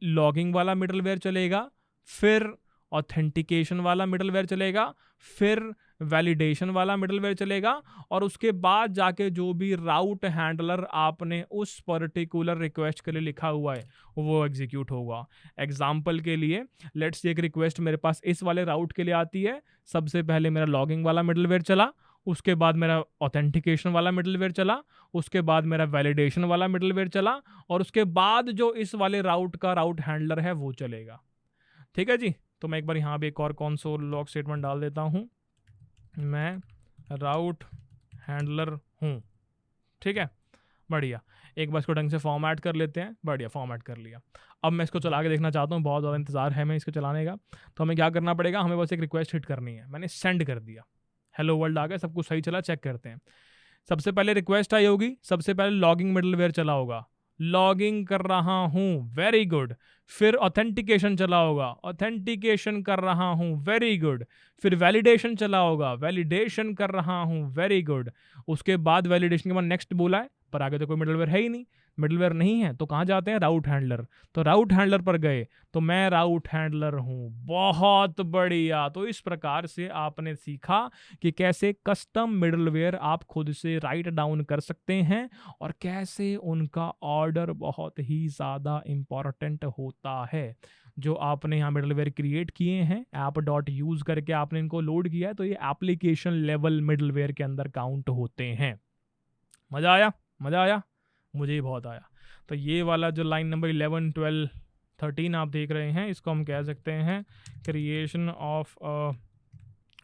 A: लॉगिंग वाला मिडलवेयर चलेगा, फिर ऑथेंटिकेशन वाला मिडलवेयर चलेगा, फिर वैलिडेशन वाला मिडलवेयर चलेगा, और उसके बाद जाके जो भी राउट हैंडलर आपने उस पर्टिकुलर रिक्वेस्ट के लिए लिखा हुआ है वो एग्जीक्यूट होगा। एग्जाम्पल के लिए लेट्स से एक रिक्वेस्ट मेरे पास इस वाले राउट के लिए आती है, सबसे पहले मेरा लॉगिंग वाला मिडलवेयर चला, उसके बाद मेरा ऑथेंटिकेशन वाला मिडलवेयर चला, उसके बाद मेरा वैलिडेशन वाला मिडलवेयर चला, और उसके बाद जो इस वाले राउट का राउट हैंडलर है वो चलेगा। ठीक है जी। तो मैं एक बार यहाँ भी एक और कंसोल लॉग स्टेटमेंट डाल देता हूँ, मैं राउट हैंडलर हूँ। ठीक है, बढ़िया। एक बार इसको ढंग से फॉर्मेट कर लेते हैं, बढ़िया फॉर्मेट कर लिया। अब मैं इसको चला के देखना चाहता हूँ, बहुत ज़्यादा इंतजार है मैं इसको चलाने का। तो हमें क्या करना पड़ेगा, हमें बस एक रिक्वेस्ट हिट करनी है। मैंने सेंड कर दिया, हेलो वर्ल्ड आ गया, सब कुछ सही चला, चेक करते हैं। सबसे पहले रिक्वेस्ट आई होगी, सबसे पहले लॉगिंग मिडलवेयर चला होगा, लॉगिंग कर रहा हूं, वेरी गुड। फिर ऑथेंटिकेशन चला होगा, ऑथेंटिकेशन कर रहा हूं, वेरी गुड। फिर वैलिडेशन चला होगा, वैलिडेशन कर रहा हूं, वेरी गुड। उसके बाद वैलिडेशन के बाद नेक्स्ट बोला है, पर आगे तो कोई मिडलवेयर है ही नहीं, मिडलवेयर नहीं है तो कहाँ जाते हैं, राउट हैंडलर। तो राउट हैंडलर पर गए, तो मैं राउट हैंडलर हूँ, बहुत बढ़िया। तो इस प्रकार से आपने सीखा कि कैसे कस्टम मिडलवेयर आप खुद से राइट डाउन कर सकते हैं, और कैसे उनका ऑर्डर बहुत ही ज़्यादा इम्पॉर्टेंट होता है। जो आपने यहाँ मिडलवेयर क्रिएट किए हैं, ऐप डॉट यूज़ करके आपने इनको लोड किया है, तो ये एप्लीकेशन लेवल मिडलवेयर के अंदर काउंट होते हैं। मज़ा आया, मज़ा आया, मुझे ही बहुत आया। तो ये वाला जो लाइन नंबर 11, 12, 13 आप देख रहे हैं, इसको हम कह सकते हैं क्रिएशन ऑफ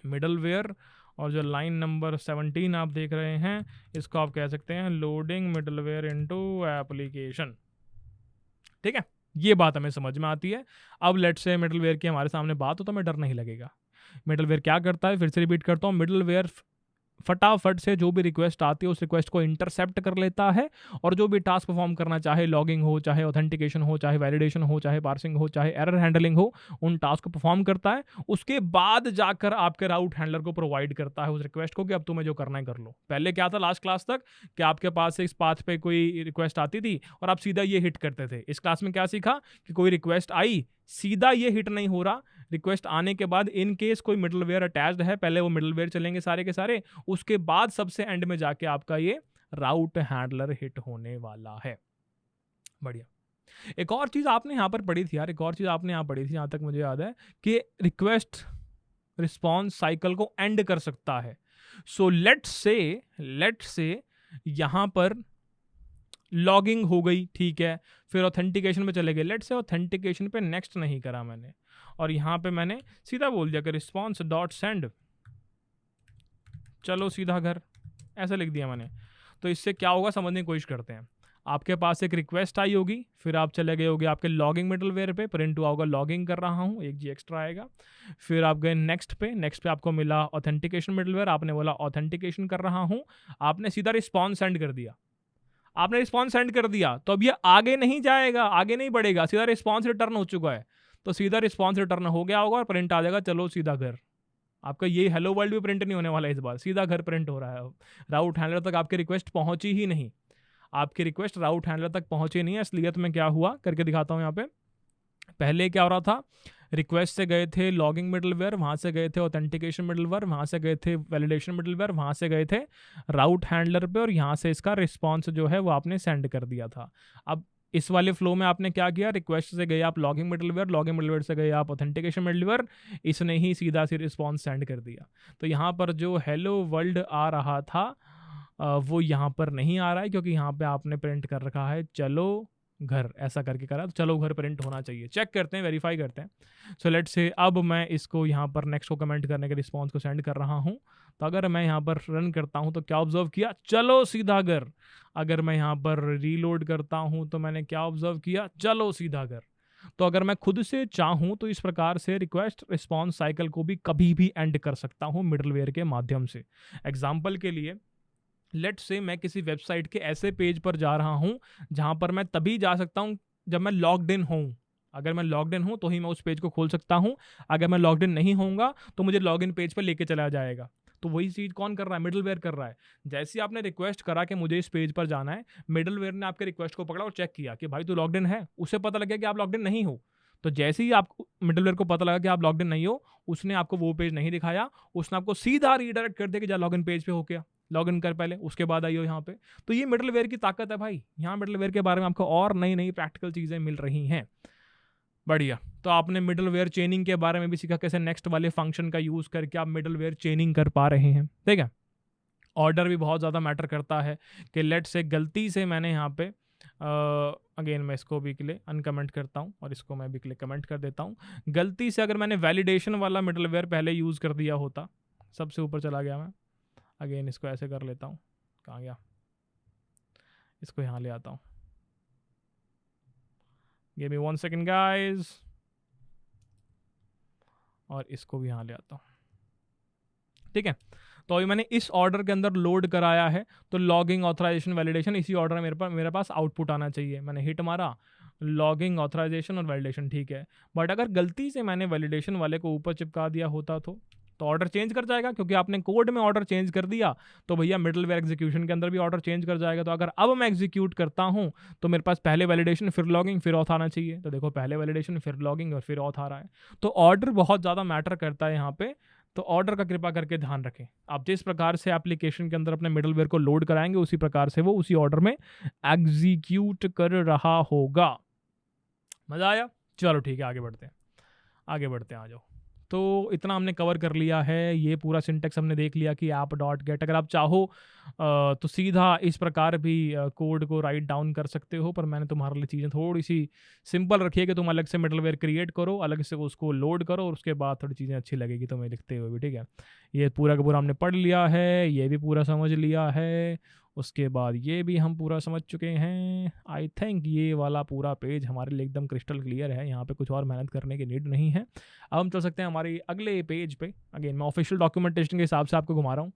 A: मिडलवेयर। और जो लाइन नंबर 17 आप देख रहे हैं, इसको आप कह सकते हैं लोडिंग मिडलवेयर इनटू एप्लीकेशन। ठीक है, ये बात हमें समझ में आती है। अब लेट्स से मिडलवेयर की हमारे सामने बात हो तो हमें डर नहीं लगेगा। मिडलवेयर क्या करता है, फिर से रिपीट करता हूँ, मिडलवेयर फटाफट से जो भी रिक्वेस्ट आती है उस रिक्वेस्ट को इंटरसेप्ट कर लेता है, और जो भी टास्क परफॉर्म करना, चाहे लॉगिंग हो, चाहे ऑथेंटिकेशन हो, चाहे वैलिडेशन हो, चाहे पार्सिंग हो, चाहे एरर हैंडलिंग हो, उन टास्क को परफॉर्म करता है। उसके बाद जाकर आपके राउट हैंडलर को प्रोवाइड करता है उस रिक्वेस्ट को कि अब तुम्हें जो करना है कर लो। पहले क्या था लास्ट क्लास तक कि आपके पास से इस पाथ पे कोई रिक्वेस्ट आती थी और आप सीधा ये हिट करते थे। इस क्लास में क्या सीखा कि कोई रिक्वेस्ट आई, सीधा ये हिट नहीं हो रहा, रिक्वेस्ट आने के बाद इन केस कोई मिडलवेयर अटैच्ड है, पहले वो मिडलवेयर चलेंगे सारे के सारे, उसके बाद सबसे एंड में जाके आपका ये राउट हैंडलर हिट होने वाला है। बढ़िया। एक और चीज आपने यहां पर पढ़ी थी यार, एक और चीज आपने यहां पढ़ी थी, जहां तक मुझे याद है, कि रिक्वेस्ट रिस्पॉन्स साइकिल को एंड कर सकता है। सो लेट्स से यहां पर लॉगिंग हो गई, ठीक है, फिर ऑथेंटिकेशन पे चले गए। लेट्स से ऑथेंटिकेशन पे नेक्स्ट नहीं करा मैंने, और यहाँ पे मैंने सीधा बोल दिया कि रिस्पॉन्स डॉट सेंड, चलो सीधा घर, ऐसा लिख दिया मैंने। तो इससे क्या होगा समझने की कोशिश करते हैं। आपके पास एक रिक्वेस्ट आई होगी, फिर आप चले गए होगे आपके लॉगिंग मिडलवेयर पे, प्रिंट हुआ होगा लॉगिंग कर रहा हूँ, एक जी एक्स्ट्रा आएगा। फिर आप गए नेक्स्ट पे आपको मिला ऑथेंटिकेशन मिडलवेयर, आपने बोला ऑथेंटिकेशन कर रहा हूँ, आपने सीधा रिस्पॉन्स सेंड कर दिया। आपने रिस्पॉन्स सेंड कर दिया तो अब ये आगे नहीं जाएगा, आगे नहीं बढ़ेगा, सीधा रिस्पॉन्स रिटर्न हो चुका है। तो सीधा रिस्पॉन्स रिटर्न हो गया होगा और प्रिंट आ जाएगा चलो सीधा घर। आपका ये हेलो वर्ल्ड भी प्रिंट नहीं होने वाला इस बार, सीधा घर प्रिंट हो रहा है। राउट हैंडलर तक आपकी रिक्वेस्ट पहुंची ही नहीं, आपकी रिक्वेस्ट राउट हैंडलर तक पहुंची नहीं है। इसलिए मैं क्या हुआ करके दिखाता हूं यहाँ पे। पहले क्या हो रहा था, रिक्वेस्ट से गए थे लॉगिंग मिडलवेयर, वहाँ से गए थे ऑथेंटिकेशन मिडलवेयर, वहाँ से गए थे वैलिडेशन मिडलवेयर, वहाँ से गए थे राउट हैंडलर पे, और यहाँ से इसका रिस्पॉन्स जो है वो आपने सेंड कर दिया था। अब इस वाले फ्लो में आपने क्या किया, रिक्वेस्ट से गए आप लॉगिंग मिडलवेयर, लॉगिंग मिडलवेयर से गए आप ऑथेंटिकेशन मिडलवेयर, इसने ही सीधा सी रिस्पॉन्स सेंड कर दिया। तो यहाँ पर जो हेलो वर्ल्ड आ रहा था वो यहाँ पर नहीं आ रहा है, क्योंकि यहाँ पे आपने प्रिंट कर रखा है चलो घर, ऐसा करके करा, तो चलो घर प्रिंट होना चाहिए। चेक करते हैं, वेरीफाई करते हैं। सो लेट्स से अब मैं इसको यहाँ पर नेक्स्ट को कमेंट करने के रिस्पॉन्स को सेंड कर रहा हूँ। तो अगर मैं यहाँ पर रन करता हूँ तो क्या ऑब्जर्व किया, चलो सीधा घर। अगर मैं यहाँ पर रीलोड करता हूँ तो मैंने क्या ऑब्जर्व किया, चलो सीधा घर। तो अगर मैं खुद से चाहूँ तो इस प्रकार से रिक्वेस्ट रिस्पॉन्स साइकिल को भी कभी भी एंड कर सकता हूँ मिडलवेयर के माध्यम से। एग्जाम्पल के लिए लेट्स से मैं किसी वेबसाइट के ऐसे पेज पर जा रहा हूं जहां पर मैं तभी जा सकता हूं जब मैं लॉग्ड इन हूं। अगर मैं लॉग्ड इन हूं तो ही मैं उस पेज को खोल सकता हूं, अगर मैं लॉग्ड इन नहीं होऊंगा तो मुझे लॉगिन पेज पर लेके चला जाएगा। तो वही चीज़ कौन कर रहा है, मिडलवेयर कर रहा है। जैसे ही आपने रिक्वेस्ट करा कि मुझे इस पेज पर जाना है, मिडलवेयर ने आपके रिक्वेस्ट को पकड़ा और चेक किया कि भाई तू लॉग्ड इन है, उसे पता लग गया कि आप लॉग्ड इन नहीं हो। तो जैसे ही आप मिडलवेयर को पता लगा कि आप लॉग्ड इन नहीं हो, उसने आपको वो पेज नहीं दिखाया, उसने आपको सीधा रीडायरेक्ट कर दिया कि जा लॉगिन पेज पे हो गया, लॉग इन कर पहले, उसके बाद आइयो यहाँ पे। तो ये मिडलवेयर की ताकत है भाई। यहाँ मिडलवेयर के बारे में आपको और नई नई प्रैक्टिकल चीज़ें मिल रही हैं। बढ़िया। तो आपने मिडलवेयर चेनिंग के बारे में भी सीखा, कैसे नेक्स्ट वाले फंक्शन का यूज़ करके आप मिडलवेयर चेनिंग कर पा रहे हैं। ठीक है। ऑर्डर भी बहुत ज़्यादा मैटर करता है कि लेट से गलती से मैंने यहाँ पे अगेन मैं इसको भी के लिए अनकमेंट करता हूँ और इसको मैं भी के लिए कमेंट कर देता हूँ। गलती से अगर मैंने वैलिडेशन वाला मिडलवेयर पहले यूज़ कर दिया होता, सबसे ऊपर चला गया मैं, अगेन इसको ऐसे कर लेता हूँ, कहाँ गया, इसको यहाँ ले आता हूँ, गिव मी 1 सेकेंड गाइज, और इसको भी यहाँ ले आता हूँ। ठीक है। तो अभी मैंने इस ऑर्डर के अंदर लोड कराया है, तो लॉगिंग ऑथराइजेशन वैलिडेशन इसी ऑर्डर में मेरे पास आउटपुट आना चाहिए। मैंने हिट मारा, लॉगिंग ऑथराइजेशन और वैलिडेशन, ठीक है। बट अगर गलती से मैंने वैलिडेशन वाले को ऊपर चिपका दिया होता तो ऑर्डर चेंज कर जाएगा, क्योंकि आपने कोड में ऑर्डर चेंज कर दिया, तो भैया मिडलवेयर एग्जीक्यूशन के अंदर भी ऑर्डर चेंज कर जाएगा। तो अगर अब मैं एग्जीक्यूट करता हूं तो मेरे पास पहले वैलिडेशन फिर लॉगिंग फिर ऑथ आना चाहिए। तो देखो पहले वैलिडेशन फिर लॉगिंग और फिर ऑथ आ रहा है। तो ऑर्डर बहुत ज़्यादा मैटर करता है यहाँ पे। तो ऑर्डर का कृपा करके ध्यान रखें। आप जिस प्रकार से एप्लीकेशन के अंदर अपने मिडलवेयर को लोड कराएंगे, उसी प्रकार से वो उसी ऑर्डर में एग्जीक्यूट कर रहा होगा। मज़ा आया? चलो ठीक है, आगे बढ़ते हैं, आ जाओ। तो इतना हमने कवर कर लिया है, ये पूरा सिंटेक्स हमने देख लिया कि ऐप डॉट गेट। अगर आप चाहो तो सीधा इस प्रकार भी कोड को राइट डाउन कर सकते हो, पर मैंने तुम्हारे लिए चीज़ें थोड़ी सी सिंपल रखी है कि तुम अलग से मिडलवेयर क्रिएट करो, अलग से उसको लोड करो, और उसके बाद थोड़ी चीज़ें अच्छी लगेगी तुम्हें लिखते हुए भी। ठीक है, ये पूरा का पूरा हमने पढ़ लिया है, ये भी पूरा समझ लिया है, उसके बाद ये भी हम पूरा समझ चुके हैं। आई थिंक ये वाला पूरा पेज हमारे लिए एकदम क्रिस्टल क्लियर है, यहाँ पे कुछ और मेहनत करने की नीड नहीं है। अब हम चल सकते हैं हमारे अगले पेज पे। अगेन मैं ऑफिशियल डॉक्यूमेंटेशन के हिसाब से आपको घुमा रहा हूँ,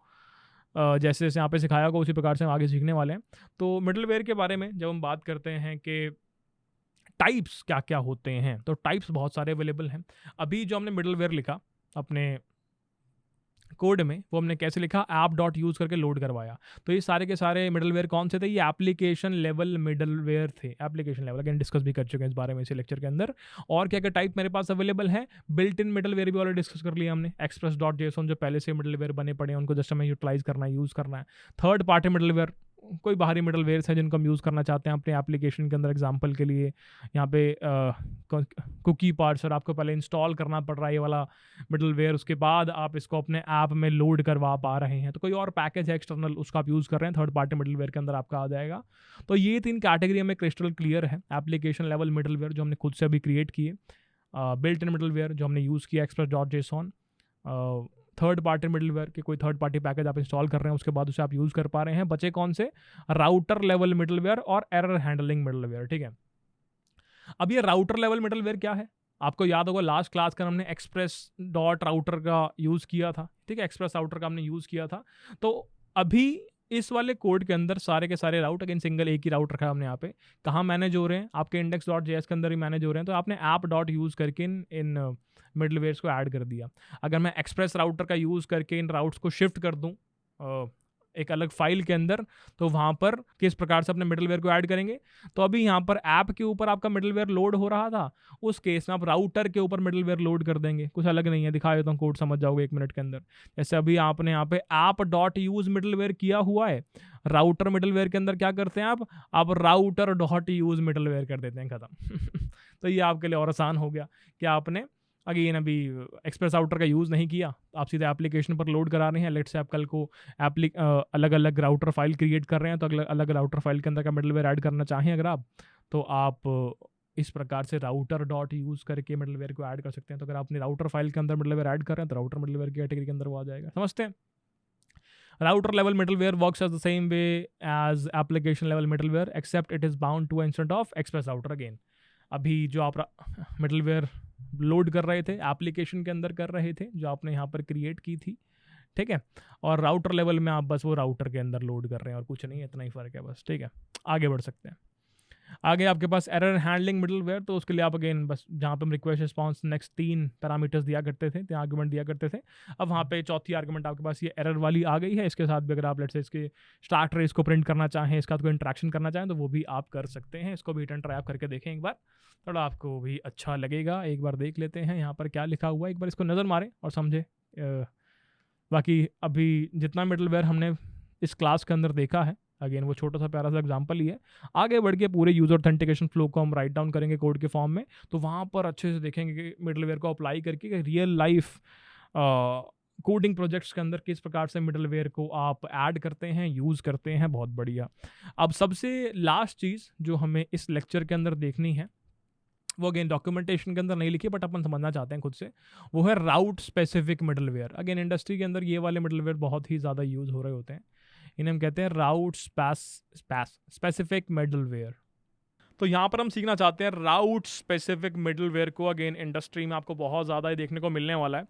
A: जैसे जैसे यहाँ पे सिखाया होगा उसी प्रकार से हम आगे सीखने वाले हैं। तो मिडलवेयर के बारे में जब हम बात करते हैं कि टाइप्स क्या क्या होते हैं, तो टाइप्स बहुत सारे अवेलेबल हैं। अभी जो हमने मिडलवेयर लिखा अपने कोड में, वो हमने कैसे लिखा, ऐप डॉट यूज़ करके लोड करवाया। तो ये सारे के सारे मिडलवेयर कौन से थे, ये एप्लीकेशन लेवल मिडलवेयर थे। एप्लीकेशन लेवल अगेन डिस्कस भी कर चुके हैं इस बारे में इसी लेक्चर के अंदर। और क्या क्या टाइप मेरे पास अवेलेबल है, बिल्ट इन मिडलवेयर भी ऑलरेडी डिस्कस कर लिया हमने। एक्सप्रेस डॉट जेसन जो पहले से मिडलवेयर बने पड़े हैं, उनको जस्ट हमें यूटिलाइज करना है, यूज़ करना है। थर्ड पार्टी मिडलवेयर, कोई बाहरी मिडलवेयर्स हैं जिनको हम यूज़ करना चाहते हैं अपने एप्लीकेशन के अंदर। एग्जांपल के लिए यहाँ पे कुकी पार्सर आपको पहले इंस्टॉल करना पड़ रहा है ये वाला मिडलवेयर, उसके बाद आप इसको अपने ऐप में लोड करवा पा रहे हैं। तो कोई और पैकेज है एक्सटर्नल, उसका आप यूज़ कर रहे हैं, थर्ड पार्टी मिडलवेयर के अंदर आपका आ जाएगा। तो ये 3 कैटेगरी हमें क्रिस्टल क्लियर है। एप्लीकेशन लेवल मिडलवेयर जो हमने खुद से अभी क्रिएट किए, बिल्ट इन मिडलवेयर जो हमने यूज़ किया express dot JSON, third party middleware के कोई थर्ड पार्टी पैकेज आप इंस्टॉल कर रहे हैं, उसके बाद उसे आप यूज़ कर पा रहे हैं। बचे कौन से, राउटर लेवल मिडलवेयर और एरर हैंडलिंग मिडलवेयर। ठीक है, अब ये राउटर लेवल मिडलवेयर क्या है, आपको याद होगा लास्ट क्लास का हमने एक्सप्रेस डॉट राउटर का यूज़ किया था। ठीक है, एक्सप्रेस राउटर का हमने यूज़ किया था। तो अभी इस वाले कोड के अंदर सारे के सारे राउट, अगेन सिंगल एक ही राउट रखा है हमने यहाँ पे। कहाँ मैनेज हो रहे हैं, आपके इंडेक्स डॉट जेएस के अंदर ही मैनेज हो रहे हैं। तो आपने ऐप डॉट यूज़ करके इन मिडलवेयर्स को ऐड कर दिया। अगर मैं एक्सप्रेस राउटर का यूज़ करके इन राउट्स को शिफ्ट कर दूँ एक अलग फाइल के अंदर, तो वहाँ पर किस प्रकार से अपने मिडलवेयर को ऐड करेंगे। तो अभी यहाँ पर ऐप के ऊपर आपका मिडलवेयर लोड हो रहा था, उस केस में आप राउटर के ऊपर मिडलवेयर लोड कर देंगे। कुछ अलग नहीं है, दिखा देता हूँ, कोड समझ जाओगे 1 मिनट के अंदर। जैसे अभी आपने यहाँ पे ऐप डॉट यूज़ मिडलवेयर किया हुआ है, राउटर मिडलवेयर के अंदर क्या करते हैं आप राउटर डॉट यूज़ मिडलवेयर कर देते हैं, खत्म। तो ये आपके लिए और आसान हो गया कि आपने अगेन अभी एक्सप्रेस राउटर का यूज़ नहीं किया, आप सीधे एप्लीकेशन पर लोड करा रहे हैं। लेट्स से आप कल को अलग अलग राउटर फाइल क्रिएट कर रहे हैं, तो अलग अलग राउटर फाइल के अंदर का मिडलवेयर ऐड करना चाहें अगर आप, तो आप इस प्रकार से राउटर डॉट यूज़ करके मिडलवेयर को ऐड कर सकते हैं। तो अगर आप अपनी राउटर फाइल के अंदर मिडलवेयर ऐड कर रहे हैं, तो राउटर मिडलवेयर की कैटेगरी के अंदर वो आ जाएगा। समझते हैं? Router level middleware works as the same way as application level middleware, except it is bound to an instance of express router again. अभी जो आप मिडलवेयर लोड कर रहे थे, एप्लीकेशन के अंदर कर रहे थे, जो आपने यहाँ पर क्रिएट की थी, ठीक है, और राउटर लेवल में आप बस वो राउटर के अंदर लोड कर रहे हैं और कुछ नहीं, इतना ही फ़र्क है बस। ठीक है, आगे बढ़ सकते हैं। आगे आपके पास एरर हैंडलिंग मिडलवेयर, तो उसके लिए आप अगेन बस जहाँ पे हम रिक्वेस्ट रिस्पॉन्स नेक्स्ट 3 पैरामीटर्स दिया करते थे, 3 आर्गुमेंट दिया करते थे, अब वहाँ पे चौथी आर्गुमेंट आपके पास ये एरर वाली आ गई है। इसके साथ भी अगर आप लेट्स से इसके स्टार्ट रेस को प्रिंट करना चाहें, इसका कोई इंट्रैक्शन करना चाहें, तो वो भी आप कर सकते हैं। इसको भी हिट एंड ट्राई आप करके देखें एक बार, थोड़ा आपको भी अच्छा लगेगा। एक बार देख लेते हैं यहाँ पर क्या लिखा हुआ है, एक बार इसको नज़र मारें और समझे। बाकी अभी जितना मिडलवेयर हमने इस क्लास के अंदर देखा है, अगेन वो छोटा सा प्यारा सा एग्जांपल ही है। आगे बढ़ के पूरे यूजर ऑथेंटिकेशन फ्लो को हम राइट डाउन करेंगे कोड के फॉर्म में, तो वहाँ पर अच्छे से देखेंगे कि मिडलवेयर को अप्लाई करके रियल लाइफ कोडिंग प्रोजेक्ट्स के अंदर किस प्रकार से मिडलवेयर को आप ऐड करते हैं, यूज़ करते हैं। बहुत बढ़िया। अब सबसे लास्ट चीज़ जो हमें इस लेक्चर के अंदर देखनी है, वो अगेन डॉक्यूमेंटेशन के अंदर नहीं लिखी बट अपन समझना चाहते हैं खुद से, वो है राउट स्पेसिफिक मिडलवेयर। अगेन इंडस्ट्री के अंदर ये वाले मिडलवेयर बहुत ही ज़्यादा यूज़ हो रहे होते हैं, इन्हें हम कहते हैं राउट स्पेसिफिक मिडलवेयर। तो यहाँ पर हम सीखना चाहते हैं राउट स्पेसिफिक मिडलवेयर को। अगेन इंडस्ट्री में आपको बहुत ज़्यादा ही देखने को मिलने वाला है।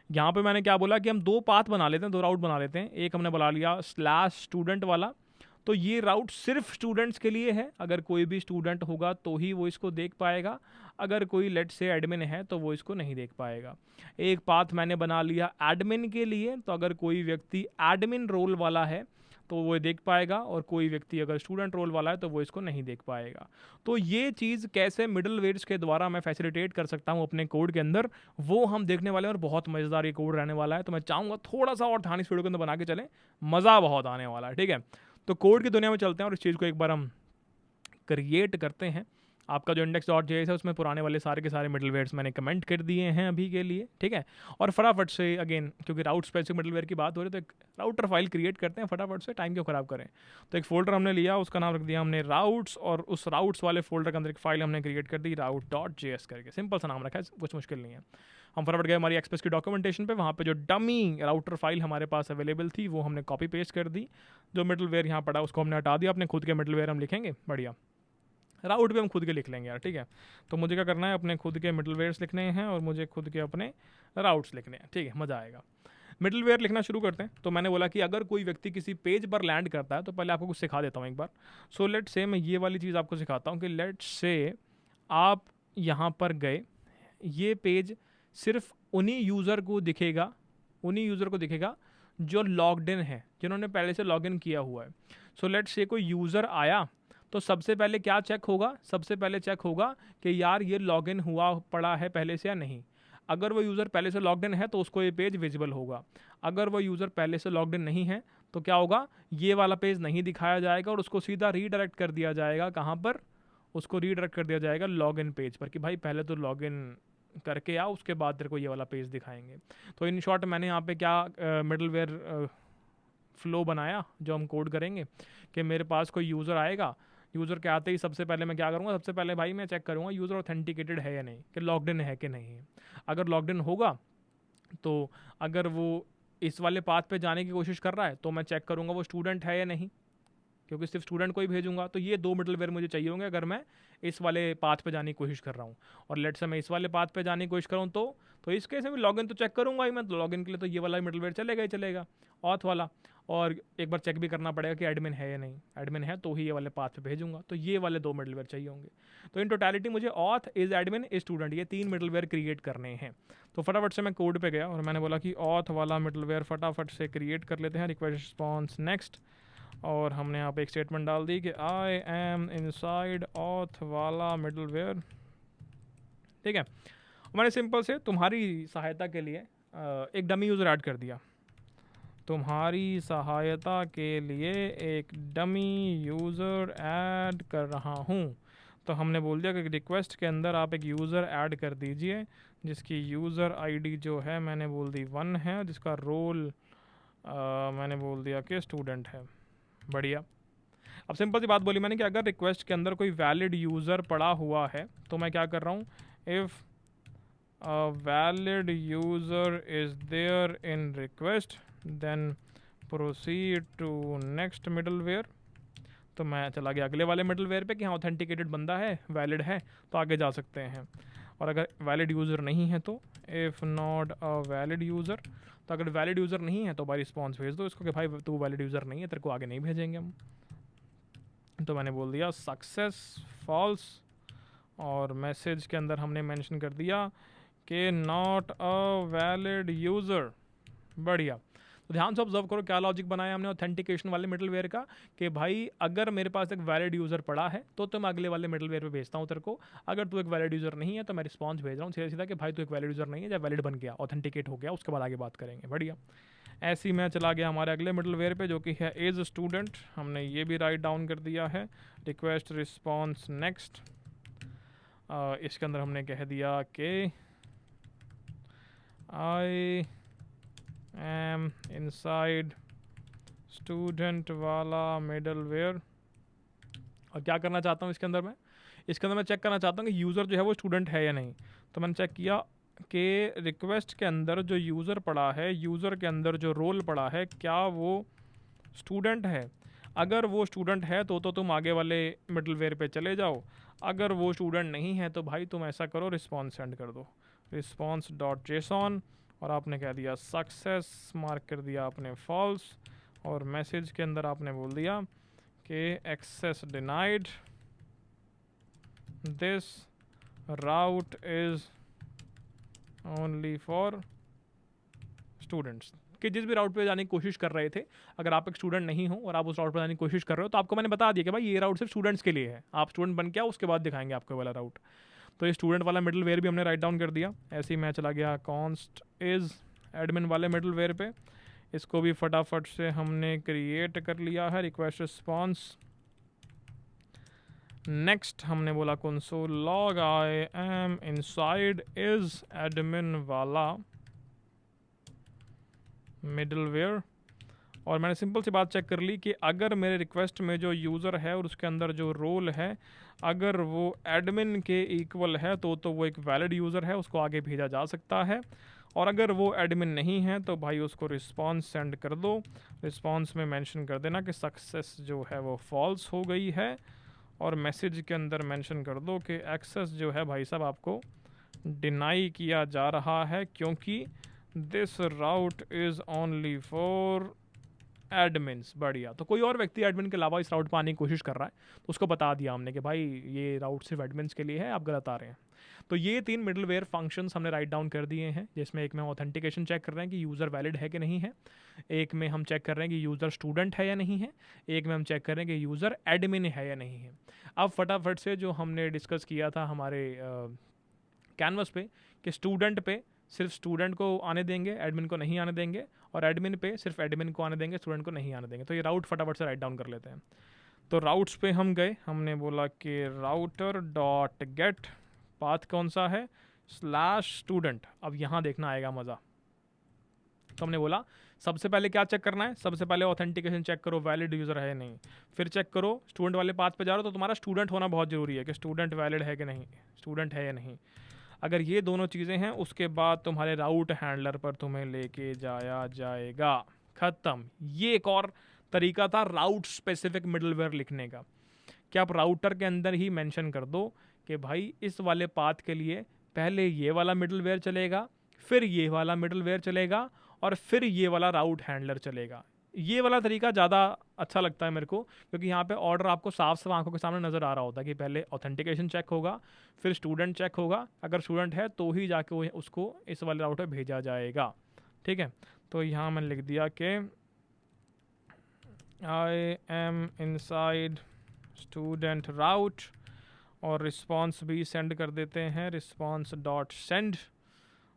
A: यहाँ पे मैंने क्या बोला कि हम 2 पाथ बना लेते हैं, 2 राउट बना लेते हैं। एक हमने बना लिया /स्टूडेंट वाला, तो ये राउट सिर्फ स्टूडेंट्स के लिए है। अगर कोई भी स्टूडेंट होगा तो ही वो इसको देख पाएगा, अगर कोई लेट से एडमिन है तो वो इसको नहीं देख पाएगा। एक पाथ मैंने बना लिया एडमिन के लिए, तो अगर कोई व्यक्ति एडमिन रोल वाला है तो वो देख पाएगा, और कोई व्यक्ति अगर स्टूडेंट रोल वाला है तो वो इसको नहीं देख पाएगा। तो ये चीज़ कैसे मिडलवेयर्स के द्वारा मैं फैसिलिटेट कर सकता हूँ अपने कोड के अंदर, वो हम देखने वाले हैं। और बहुत मज़ेदार ये कोड रहने वाला है, तो मैं चाहूँगा थोड़ा सा और ध्यान इस वीडियो के अंदर बना के चलें, मज़ा बहुत आने वाला है। ठीक है, तो कोड की दुनिया में चलते हैं और इस चीज़ को एक बार हम क्रिएट करते हैं। आपका जो index.js है उसमें पुराने वाले सारे के सारे मिडलवेयर्स मैंने कमेंट कर दिए हैं अभी के लिए। ठीक है, और फटाफट से अगेन क्योंकि राउट स्पेसिफिक मिडलवेयर की बात हो रही है, तो एक राउटर फाइल क्रिएट करते हैं फटाफट से, टाइम क्यों ख़राब करें। तो एक फोल्डर हमने लिया, उसका नाम रख दिया हमने राउट्स, और उस राउट्स वाले फोल्डर के अंदर एक फाइल हमने क्रिएट कर दी route.js करके। सिंपल सा नाम रखा है, कुछ मुश्किल नहीं है। हम फटाफट गए हमारी एक्सप्रेस की डॉक्यूमेंटेशन पे, वहाँ पे जो डमी राउटर फाइल हमारे पास अवेलेबल थी वो हमने कॉपी पेस्ट कर दी। जो मिडलवेयर यहाँ पड़ा उसको हमने हटा दिया, अपने खुद के मिडलवेयर हम लिखेंगे। बढ़िया, राउट पे हम खुद के लिख लेंगे यार। ठीक है, तो मुझे क्या करना है, अपने खुद के मिडलवेयर्स लिखने हैं और मुझे खुद के अपने राउट्स लिखने हैं। ठीक है, मज़ा आएगा। मिडलवेयर लिखना शुरू करते हैं। तो मैंने बोला कि अगर कोई व्यक्ति किसी पेज पर लैंड करता है, तो पहले आपको कुछ सिखा देता हूँ एक बार। सो लेट से मैं ये वाली चीज़ आपको सिखाता हूँ कि लेट से आप यहाँ पर गए, ये पेज सिर्फ उन्हीं यूज़र को दिखेगा, जो लॉग्ड इन है, जिन्होंने पहले से लॉगिन किया हुआ है। सो लेट से कोई यूज़र आया, तो सबसे पहले क्या चेक होगा, सबसे पहले चेक होगा कि यार ये लॉगिन हुआ पड़ा है पहले से या नहीं। अगर वो यूज़र पहले से लॉग्ड इन है तो उसको ये पेज विजिबल होगा। अगर वो यूज़र पहले से लॉग्ड इन नहीं है तो क्या होगा, ये वाला पेज नहीं दिखाया जाएगा और उसको सीधा रीडायरेक्ट कर दिया जाएगा। कहाँ पर? उसको रीडायरेक्ट कर दिया जाएगा लॉगिन पेज पर, कि भाई पहले तो लॉगिन करके आओ, उसके बाद तेरे को ये वाला पेज दिखाएंगे। तो इन शॉर्ट मैंने यहाँ पे क्या मिडलवेयर फ्लो बनाया जो हम कोड करेंगे, कि मेरे पास कोई यूज़र आएगा, यूज़र के आते ही सबसे पहले मैं क्या करूँगा, सबसे पहले भाई मैं चेक करूँगा यूज़र ऑथेंटिकेटेड है या नहीं, कि लॉग्ड इन है कि नहीं है। अगर लॉग्ड इन होगा, तो अगर वो इस वाले पाथ पे जाने की कोशिश कर रहा है तो मैं चेक करूँगा वो स्टूडेंट है या नहीं, क्योंकि सिर्फ स्टूडेंट को ही भेजूंगा। तो ये 2 मिडलवेयर मुझे चाहिए होंगे अगर मैं इस वाले पाथ पे जाने की कोशिश कर रहा हूँ। और लेट से मैं इस वाले पाथ पे जाने की कोशिश करूँ, तो इस केस में भी लॉगिन तो चेक करूँगा ही मैं। तो लॉगिन के लिए तो ये वाला मिडलवेयर चलेगा ही चलेगा, ऑथ वाला। और एक बार चेक भी करना पड़ेगा कि एडमिन है या नहीं, एडमिन है तो ही ये वाले पाथ पे भेजूंगा। तो ये वाले 2 मिडलवेयर चाहिए होंगे। तो इन टोटलिटी मुझे auth, is admin, is student, ये 3 मिडलवेयर क्रिएट करने हैं। तो फटाफट से मैं कोड पे गया और मैंने बोला कि ऑथ वाला मिडलवेयर फटाफट से क्रिएट कर लेते हैं, रिक्वेस्ट रिस्पॉन्स नेक्स्ट। और हमने यहाँ पे एक स्टेटमेंट डाल दी कि आई एम इनसाइड ऑथ वाला मिडलवेयर। ठीक है, मैंने सिंपल से तुम्हारी सहायता के लिए एक डमी यूज़र ऐड कर दिया। तुम्हारी सहायता के लिए एक डमी यूज़र ऐड कर रहा हूँ। तो हमने बोल दिया कि रिक्वेस्ट के अंदर आप एक यूज़र ऐड कर दीजिए, जिसकी यूज़र आईडी जो है मैंने बोल दी 1 है, जिसका रोल मैंने बोल दिया कि स्टूडेंट है। बढ़िया। अब सिंपल सी बात बोली मैंने कि अगर रिक्वेस्ट के अंदर कोई वैलिड यूज़र पड़ा हुआ है तो मैं क्या कर रहा हूँ, if a valid user is there in request then proceed to next middleware. तो मैं चला गया अगले वाले मिडलवेयर पे कि हाँ ऑथेंटिकेटेड बंदा है, वैलिड है, तो आगे जा सकते हैं। और अगर वैलिड यूज़र नहीं है तो if not a valid user, तो अगर वैलिड यूज़र नहीं है तो भाई रिस्पॉन्स भेज दो इसको कि भाई तू वैलिड यूज़र नहीं है, तेरे को आगे नहीं भेजेंगे हम। तो मैंने बोल दिया सक्सेस फॉल्स, और मैसेज के अंदर हमने मेंशन कर दिया कि नॉट अ वैलिड यूज़र। बढ़िया। तो ध्यान से ऑब्जर्व करो क्या लॉजिक बनाया हमने ऑथेंटिकेशन वाले मिडलवेयर का, कि भाई अगर मेरे पास एक वैलिड यूज़र पड़ा है तो मैं अगले वाले मिडलवेयर पे भेजता हूँ तेरे को, अगर तू एक वैलिड यूज़र नहीं है तो मैं रिस्पॉन्स भेज रहा हूँ सीधा सीधा कि भाई तू एक वैलिड यूज़र नहीं है, जब वैलिड बन गया ऑथेंटिकेट हो गया उसके बाद आगे बात करेंगे। बढ़िया। ऐसे ही मैं चला गया हमारे अगले मिडलवेयर पे जो कि है एज स्टूडेंट। हमने ये भी राइट डाउन कर दिया है, रिक्वेस्ट रिस्पॉन्स नेक्स्ट। इसके अंदर हमने कह दिया कि आई एम इनसाइड स्टूडेंट वाला मिडलवेयर। और क्या करना चाहता हूँ इसके अंदर मैं चेक करना चाहता हूँ कि यूज़र जो है वो स्टूडेंट है या नहीं। तो मैंने चेक किया कि रिक्वेस्ट के अंदर जो यूज़र पड़ा है, यूज़र के अंदर जो रोल पड़ा है, क्या वो स्टूडेंट है। अगर वो स्टूडेंट है तो तुम आगे वाले मिडलवेयर पे चले जाओ, अगर वो स्टूडेंट नहीं है तो भाई तुम ऐसा करो, रिस्पॉन्स सेंड कर दो, रिस्पॉन्स डॉट जेसॉन, और आपने कह दिया सक्सेस, मार्क कर दिया आपने फॉल्स, और मैसेज के अंदर आपने बोल दिया कि access denied, this route is only for students. कि जिस भी राउट पे जाने की कोशिश कर रहे थे, अगर आप एक स्टूडेंट नहीं हो और आप उस राउट पर जाने की कोशिश कर रहे हो तो आपको मैंने बता दिया कि भाई ये राउट सिर्फ स्टूडेंट्स के लिए है, आप स्टूडेंट बन के आओ उसके बाद दिखाएंगे आपको वाला राउट। तो ये स्टूडेंट वाला मिडल वेयर भी हमने राइट डाउन कर दिया। ऐसे ही मैं चला गया कॉन्स्ट इज एडमिन वाले मिडल वेयर पे, इसको भी फटाफट से हमने क्रिएट कर लिया है, रिक्वेस्ट रिस्पॉन्स नेक्स्ट। हमने बोला console log I am inside is admin वाला मिडलवेयर, और मैंने सिंपल सी बात चेक कर ली कि अगर मेरे रिक्वेस्ट में जो यूज़र है और उसके अंदर जो रोल है अगर वो एडमिन के इक्वल है तो वो एक वैलिड यूज़र है, उसको आगे भेजा जा सकता है। और अगर वो एडमिन नहीं है तो भाई उसको रिस्पॉन्स सेंड कर दो, रिस्पॉन्स में मेंशन कर देना कि सक्सेस जो है वो फॉल्स हो गई है, और मैसेज के अंदर मेंशन कर दो कि एक्सेस जो है भाई साहब आपको डिनाई किया जा रहा है क्योंकि this route is only for admins. बढ़िया। तो कोई और व्यक्ति एडमिन के अलावा इस राउट पर आने की कोशिश कर रहा है तो उसको बता दिया हमने कि भाई ये राउट सिर्फ एडमिन्स के लिए है, आप गलत आ रहे हैं। तो ये 3 मिडलवेयर फंक्शंस हमने राइट डाउन कर दिए हैं, जिसमें एक में हम ऑथेंटिकेशन चेक कर रहे हैं कि यूज़र वैलिड है कि नहीं है, एक में हम चेक कर रहे हैं कि यूज़र स्टूडेंट है या नहीं है, एक में हम चेक कर रहे हैं कि यूज़र एडमिन है या नहीं है। अब फटाफट से जो हमने डिस्कस किया था हमारे कैनवस पे कि स्टूडेंट पे सिर्फ स्टूडेंट को आने देंगे, एडमिन को नहीं आने देंगे, और एडमिन पे सिर्फ एडमिन को आने देंगे, स्टूडेंट को नहीं आने देंगे। तो ये राउट फटाफट से राइट डाउन कर लेते हैं। तो राउट्स पे हम गए, हमने बोला कि राउटर डॉट गेट पाथ कौन सा है, /स्टूडेंट। अब यहाँ देखना आएगा मज़ा। तो हमने बोला सबसे पहले क्या चेक करना है, सबसे पहले ऑथेंटिकेशन चेक करो वैलिड यूज़र है नहीं, फिर चेक करो स्टूडेंट वाले पाथ पे जा रहे हो तो तुम्हारा स्टूडेंट होना बहुत ज़रूरी है कि स्टूडेंट वैलिड है कि नहीं, स्टूडेंट है या नहीं। अगर ये दोनों चीज़ें हैं उसके बाद तुम्हारे राउट हैंडलर पर तुम्हें लेके जाया जाएगा। ख़त्म। ये एक और तरीका था राउट स्पेसिफिक मिडलवेयर लिखने का, कि आप राउटर के अंदर ही मेंशन कर दो कि भाई इस वाले पाथ के लिए पहले ये वाला मिडलवेयर चलेगा, फिर ये वाला मिडलवेयर चलेगा, और फिर ये वाला राउट हैंडलर चलेगा। ये वाला तरीका ज़्यादा अच्छा लगता है मेरे को, क्योंकि यहाँ पे ऑर्डर आपको साफ साफ आंखों के सामने नज़र आ रहा होता है कि पहले ऑथेंटिकेशन चेक होगा, फिर स्टूडेंट चेक होगा, अगर स्टूडेंट है तो ही जाके वो उसको इस वाले राउट पे भेजा जाएगा। ठीक है। तो यहाँ मैंने लिख दिया कि आई एम इनसाइड स्टूडेंट राउट, और रिस्पॉन्स भी सेंड कर देते हैं, रिस्पॉन्स डॉट सेंड,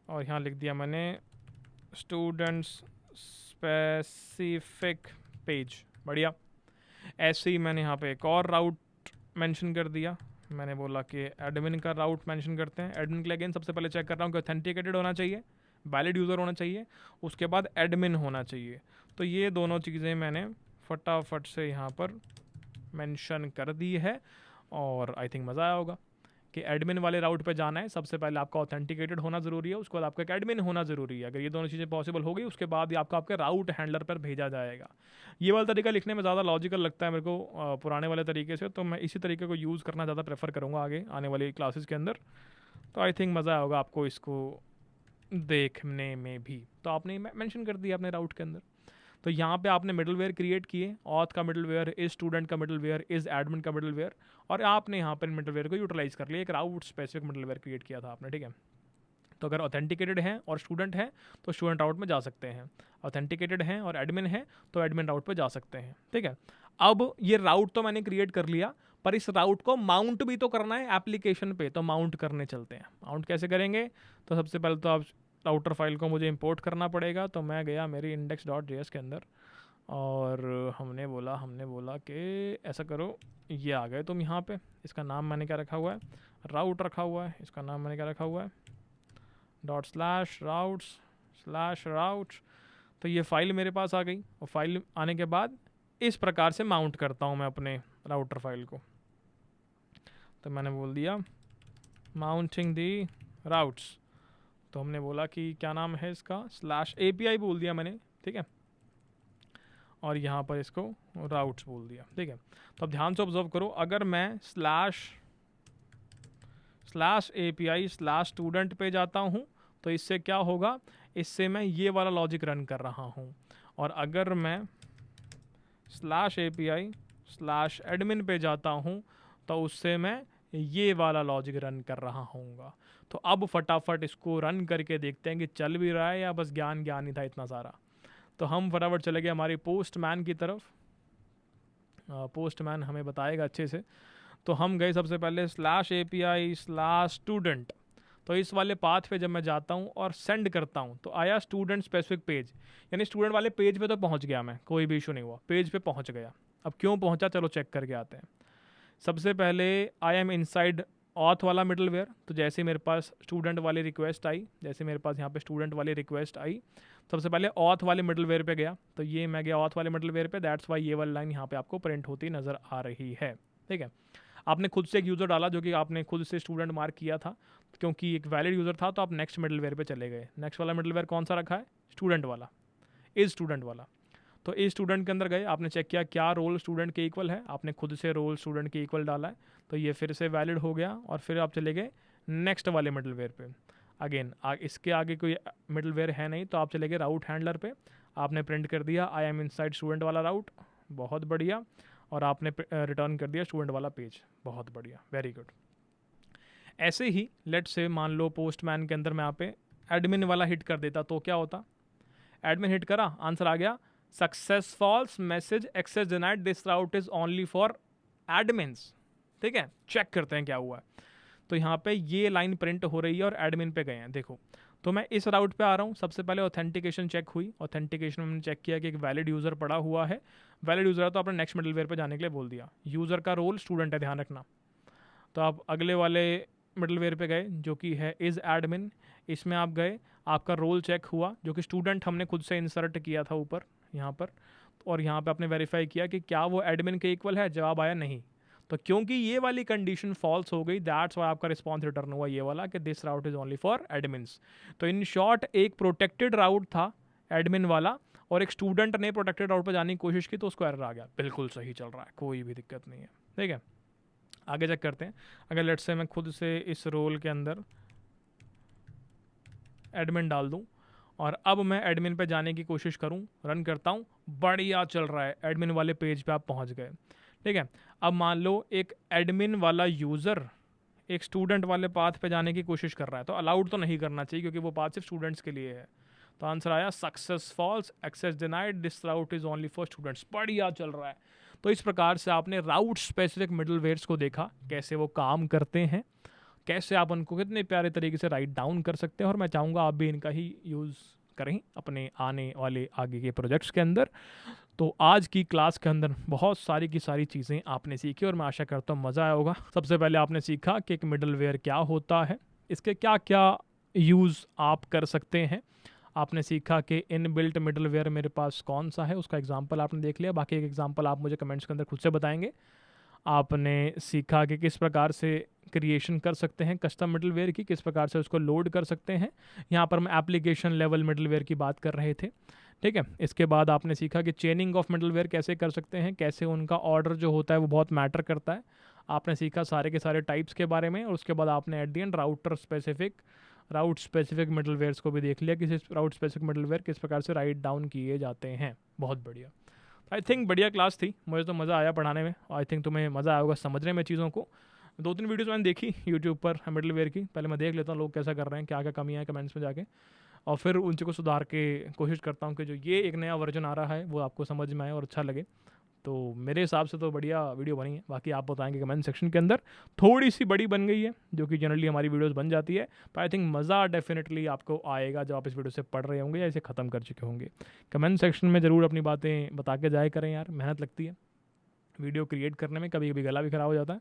A: और यहाँ लिख दिया मैंने स्टूडेंट्स स्पेसिफिक पेज। बढ़िया। ऐसे ही मैंने यहाँ पे एक और राउट मेंशन कर दिया, मैंने बोला कि एडमिन का राउट मेंशन करते हैं। एडमिन के लिए अगेन सबसे पहले चेक कर रहा हूँ कि ऑथेंटिकेटेड होना चाहिए, वैलिड यूज़र होना चाहिए, उसके बाद एडमिन होना चाहिए। तो ये दोनों चीज़ें मैंने फटाफट से यहाँ पर मेंशन कर दी है, और आई थिंक मज़ा आया होगा कि एडमिन वाले राउट पे जाना है सबसे पहले आपका ऑथेंटिकेटेड होना ज़रूरी है, उसके बाद आपका एक एडमिन होना ज़रूरी है। अगर ये दोनों चीज़ें पॉसिबल हो गई उसके बाद ही आपका आपके राउट हैंडलर पर भेजा जाएगा। ये वाला तरीका लिखने में ज़्यादा लॉजिकल लगता है मेरे को पुराने वाले तरीके से, तो मैं इसी तरीके को यूज़ करना ज़्यादा प्रेफर करूँगा आगे आने वाली क्लासेस के अंदर। तो आई थिंक मज़ा आएगा आपको इसको देखने में भी। तो आपने मेंशन कर दिया अपने राउट के अंदर। तो यहाँ पे आपने मिडलवेयर क्रिएट किए, ऑथ का मिडलवेयर, इज स्टूडेंट का मिडलवेयर, इज एडमिन का मिडलवेयर, और आपने यहाँ पर मिडलवेयर को यूटिलाइज कर लिया, एक राउट स्पेसिफिक मिडलवेयर क्रिएट किया था आपने, ठीक है। तो अगर ऑथेंटिकेटेड हैं और स्टूडेंट हैं तो स्टूडेंट राउट में जा सकते हैं, ऑथेंटिकेटेड हैं और एडमिन है तो एडमिन राउट पे जा सकते हैं, ठीक है। अब ये राउट तो मैंने क्रिएट कर लिया, पर इस राउट को माउंट भी तो करना है एप्लीकेशन पे, तो माउंट करने चलते हैं। माउंट कैसे करेंगे, तो सबसे पहले तो आप राउटर फाइल को मुझे इंपोर्ट करना पड़ेगा। तो मैं गया मेरी index.js के अंदर और हमने बोला कि ऐसा करो, ये आ गए तुम यहाँ पे। इसका नाम मैंने क्या रखा हुआ है, राउट रखा हुआ है। इसका नाम मैंने क्या रखा हुआ है, ./routes/routes। तो ये फाइल मेरे पास आ गई, और फाइल आने के बाद इस प्रकार से माउंट करता हूँ मैं अपने राउटर फाइल को। तो मैंने बोल दिया माउंटिंग दी राउट्स, तो हमने बोला कि क्या नाम है इसका, /API बोल दिया मैंने, ठीक है, और यहाँ पर इसको राउट्स बोल दिया, ठीक है। तो अब ध्यान से ऑब्जर्व करो, अगर मैं /API/student पे जाता हूँ तो इससे क्या होगा, इससे मैं ये वाला लॉजिक रन कर रहा हूँ। और अगर मैं /API/admin पे जाता हूँ तो उससे मैं ये वाला लॉजिक रन कर रहा हूँगा। तो अब फटाफट इसको रन करके देखते हैं कि चल भी रहा है या बस ज्ञान ही था इतना सारा। तो हम फटाफट चले गए हमारे पोस्टमैन की तरफ, पोस्टमैन हमें बताएगा अच्छे से। तो हम गए सबसे पहले /API/student। तो इस वाले पाथ पे जब मैं जाता हूँ और सेंड करता हूँ तो आया स्टूडेंट स्पेसिफिक पेज, यानी स्टूडेंट वाले पेज पे तो पहुँच गया मैं, कोई भी इशू नहीं हुआ, पेज पे पहुँच गया। अब क्यों पहुँचा, चलो चेक करके आते हैं। सबसे पहले आई एम इनसाइड ऑथ वाला मिडलवेयर। तो जैसे मेरे पास स्टूडेंट वाली रिक्वेस्ट आई, जैसे मेरे पास यहाँ पे स्टूडेंट वाली रिक्वेस्ट आई, सबसे पहले ऑथ वाले मिडलवेयर पे गया। तो ये मैं गया ऑथ वाले मिडलवेयर पे, दैट्स वाई ये वाली लाइन यहाँ पे आपको प्रिंट होती नज़र आ रही है, ठीक है। आपने खुद से एक यूज़र डाला जो कि आपने खुद से स्टूडेंट मार्क किया था, क्योंकि एक वैलिड यूज़र था, तो आप नेक्स्ट मिडलवेयर पे चले गए। नेक्स्ट वाला मिडलवेयर कौन सा रखा है, स्टूडेंट वाला, इज स्टूडेंट वाला। तो इस स्टूडेंट के अंदर गए, आपने चेक किया क्या रोल स्टूडेंट के इक्वल है, आपने खुद से रोल स्टूडेंट के इक्वल डाला है, तो ये फिर से वैलिड हो गया। और फिर आप चले गए नेक्स्ट वाले मिडलवेयर पे। अगेन इसके आगे कोई मिडलवेयर है नहीं, तो आप चले गए राउट हैंडलर पे, आपने प्रिंट कर दिया आई एम इनसाइड स्टूडेंट वाला राउट, बहुत बढ़िया, और आपने रिटर्न कर दिया स्टूडेंट वाला पेज, बहुत बढ़िया, वेरी गुड। ऐसे ही लेट से मान लो पोस्टमैन के अंदर मैं यहाँ पे एडमिन वाला हिट कर देता, तो क्या होता, एडमिन हिट करा, आंसर आ गया success false message access denied, this route is only for admins, ठीक है। चेक करते हैं क्या हुआ है। तो यहाँ पे ये लाइन प्रिंट हो रही है और एडमिन पे गए हैं, देखो। तो मैं इस राउट पे आ रहा हूँ, सबसे पहले ऑथेंटिकेशन चेक हुई, ऑथेंटिकेशन में मैंने चेक किया कि एक वैलिड यूज़र पड़ा हुआ है, वैलिड यूज़र है तो आपने नेक्स्ट मिडलवेयर पे जाने के लिए बोल दिया। यूज़र का रोल स्टूडेंट है, ध्यान रखना। तो आप अगले वाले मिडलवेयर पे गए जो कि है इज़ एडमिन, इसमें आप गए, आपका रोल चेक हुआ जो कि स्टूडेंट हमने खुद से इंसर्ट किया था ऊपर यहाँ पर, और यहाँ पे आपने वेरीफाई किया कि क्या वो एडमिन के इक्वल है, जवाब आया नहीं। तो क्योंकि ये वाली कंडीशन फॉल्स हो गई, दैट्स वाई आपका रिस्पॉन्स रिटर्न हुआ ये वाला कि this route is only for admins. तो इन शॉर्ट एक प्रोटेक्टेड राउट था एडमिन वाला, और एक स्टूडेंट ने प्रोटेक्टेड राउट पर जाने की कोशिश की तो उसको एरर आ गया। बिल्कुल सही चल रहा है, कोई भी दिक्कत नहीं है, ठीक है। आगे चेक करते हैं। अगर लेट्स से मैं खुद से इस रोल के अंदर एडमिन डाल दूं और अब मैं एडमिन पे जाने की कोशिश करूं, रन करता हूं, बढ़िया चल रहा है, एडमिन वाले पेज पे आप पहुंच गए, ठीक है। अब मान लो एक एडमिन वाला यूज़र एक स्टूडेंट वाले पाथ पे जाने की कोशिश कर रहा है, तो अलाउड तो नहीं करना चाहिए क्योंकि वो पाथ सिर्फ स्टूडेंट्स के लिए है। तो आंसर आया success false access denied, this route is only for students, बढ़िया चल रहा है। तो इस प्रकार से आपने राउट स्पेसिफिक मिडलवेयर्स को देखा, कैसे वो काम करते हैं, कैसे आप उनको कितने प्यारे तरीके से राइट डाउन कर सकते हैं, और मैं चाहूँगा आप भी इनका ही यूज़ करें अपने आने वाले आगे के प्रोजेक्ट्स के अंदर। तो आज की क्लास के अंदर बहुत सारी की सारी चीज़ें आपने सीखी और मैं आशा करता हूँ मज़ा आया होगा। सबसे पहले आपने सीखा कि एक मिडलवेयर क्या होता है, इसके क्या क्या यूज़ आप कर सकते हैं। आपने सीखा कि इनबिल्ट मिडलवेयर मेरे पास कौन सा है, उसका एग्जांपल आपने देख लिया, बाकी एक एग्जांपल आप मुझे कमेंट्स के अंदर खुद से बताएंगे। आपने सीखा कि किस प्रकार से क्रिएशन कर सकते हैं कस्टम मिडलवेयर की, किस प्रकार से उसको लोड कर सकते हैं। यहाँ पर हम एप्लीकेशन लेवल मिडलवेयर की बात कर रहे थे, ठीक है। इसके बाद आपने सीखा कि चेनिंग ऑफ मिडलवेयर कैसे कर सकते हैं, कैसे उनका ऑर्डर जो होता है वो बहुत मैटर करता है। आपने सीखा सारे के सारे टाइप्स के बारे में, और उसके बाद आपने at the end router specific route specific middlewares को भी देख लिया, किसी राउट स्पेसिफिक मिडलवेयर किस प्रकार से राइट डाउन किए जाते हैं। बहुत बढ़िया, आई थिंक बढ़िया क्लास थी, मुझे तो मज़ा आया पढ़ाने में। आई थिंक तुम्हें मज़ा आया होगा समझने में चीज़ों को। 2-3 वीडियोस मैंने देखी यूट्यूब पर मिडलवेयर की, पहले मैं देख लेता हूँ लोग कैसा कर रहे हैं, क्या क्या कमियाँ हैं कमेंट्स में जाके, और फिर उन चीज़ों को सुधार के कोशिश करता हूँ कि जो ये एक नया वर्जन आ रहा है वो आपको समझ में आए और अच्छा लगे। तो मेरे हिसाब से तो बढ़िया वीडियो बनी है, बाकी आप बताएंगे कमेंट सेक्शन के अंदर। थोड़ी सी बड़ी बन गई है जो कि जनरली हमारी वीडियोस बन जाती है, पर आई थिंक मज़ा डेफिनेटली आपको आएगा जब आप इस वीडियो से पढ़ रहे होंगे या इसे ख़त्म कर चुके होंगे। कमेंट सेक्शन में ज़रूर अपनी बातें बता के जाए करें यार, मेहनत लगती है वीडियो क्रिएट करने में, कभी कभी गला भी ख़राब हो जाता है।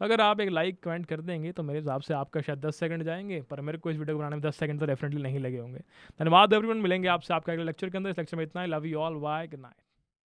A: तो अगर आप एक लाइक कमेंट कर देंगे तो मेरे हिसाब से आपका शायद 10 सेकंड जाएंगे, पर मेरे को इस वीडियो को बनाने में 10 सेकंड तो डेफिनेटली नहीं लगे होंगे। धन्यवाद एवरीवन, मिलेंगे आपसे आपका अगले लेक्चर के अंदर। इस लेक्चर में इतना ही। Love you all, bye, good night.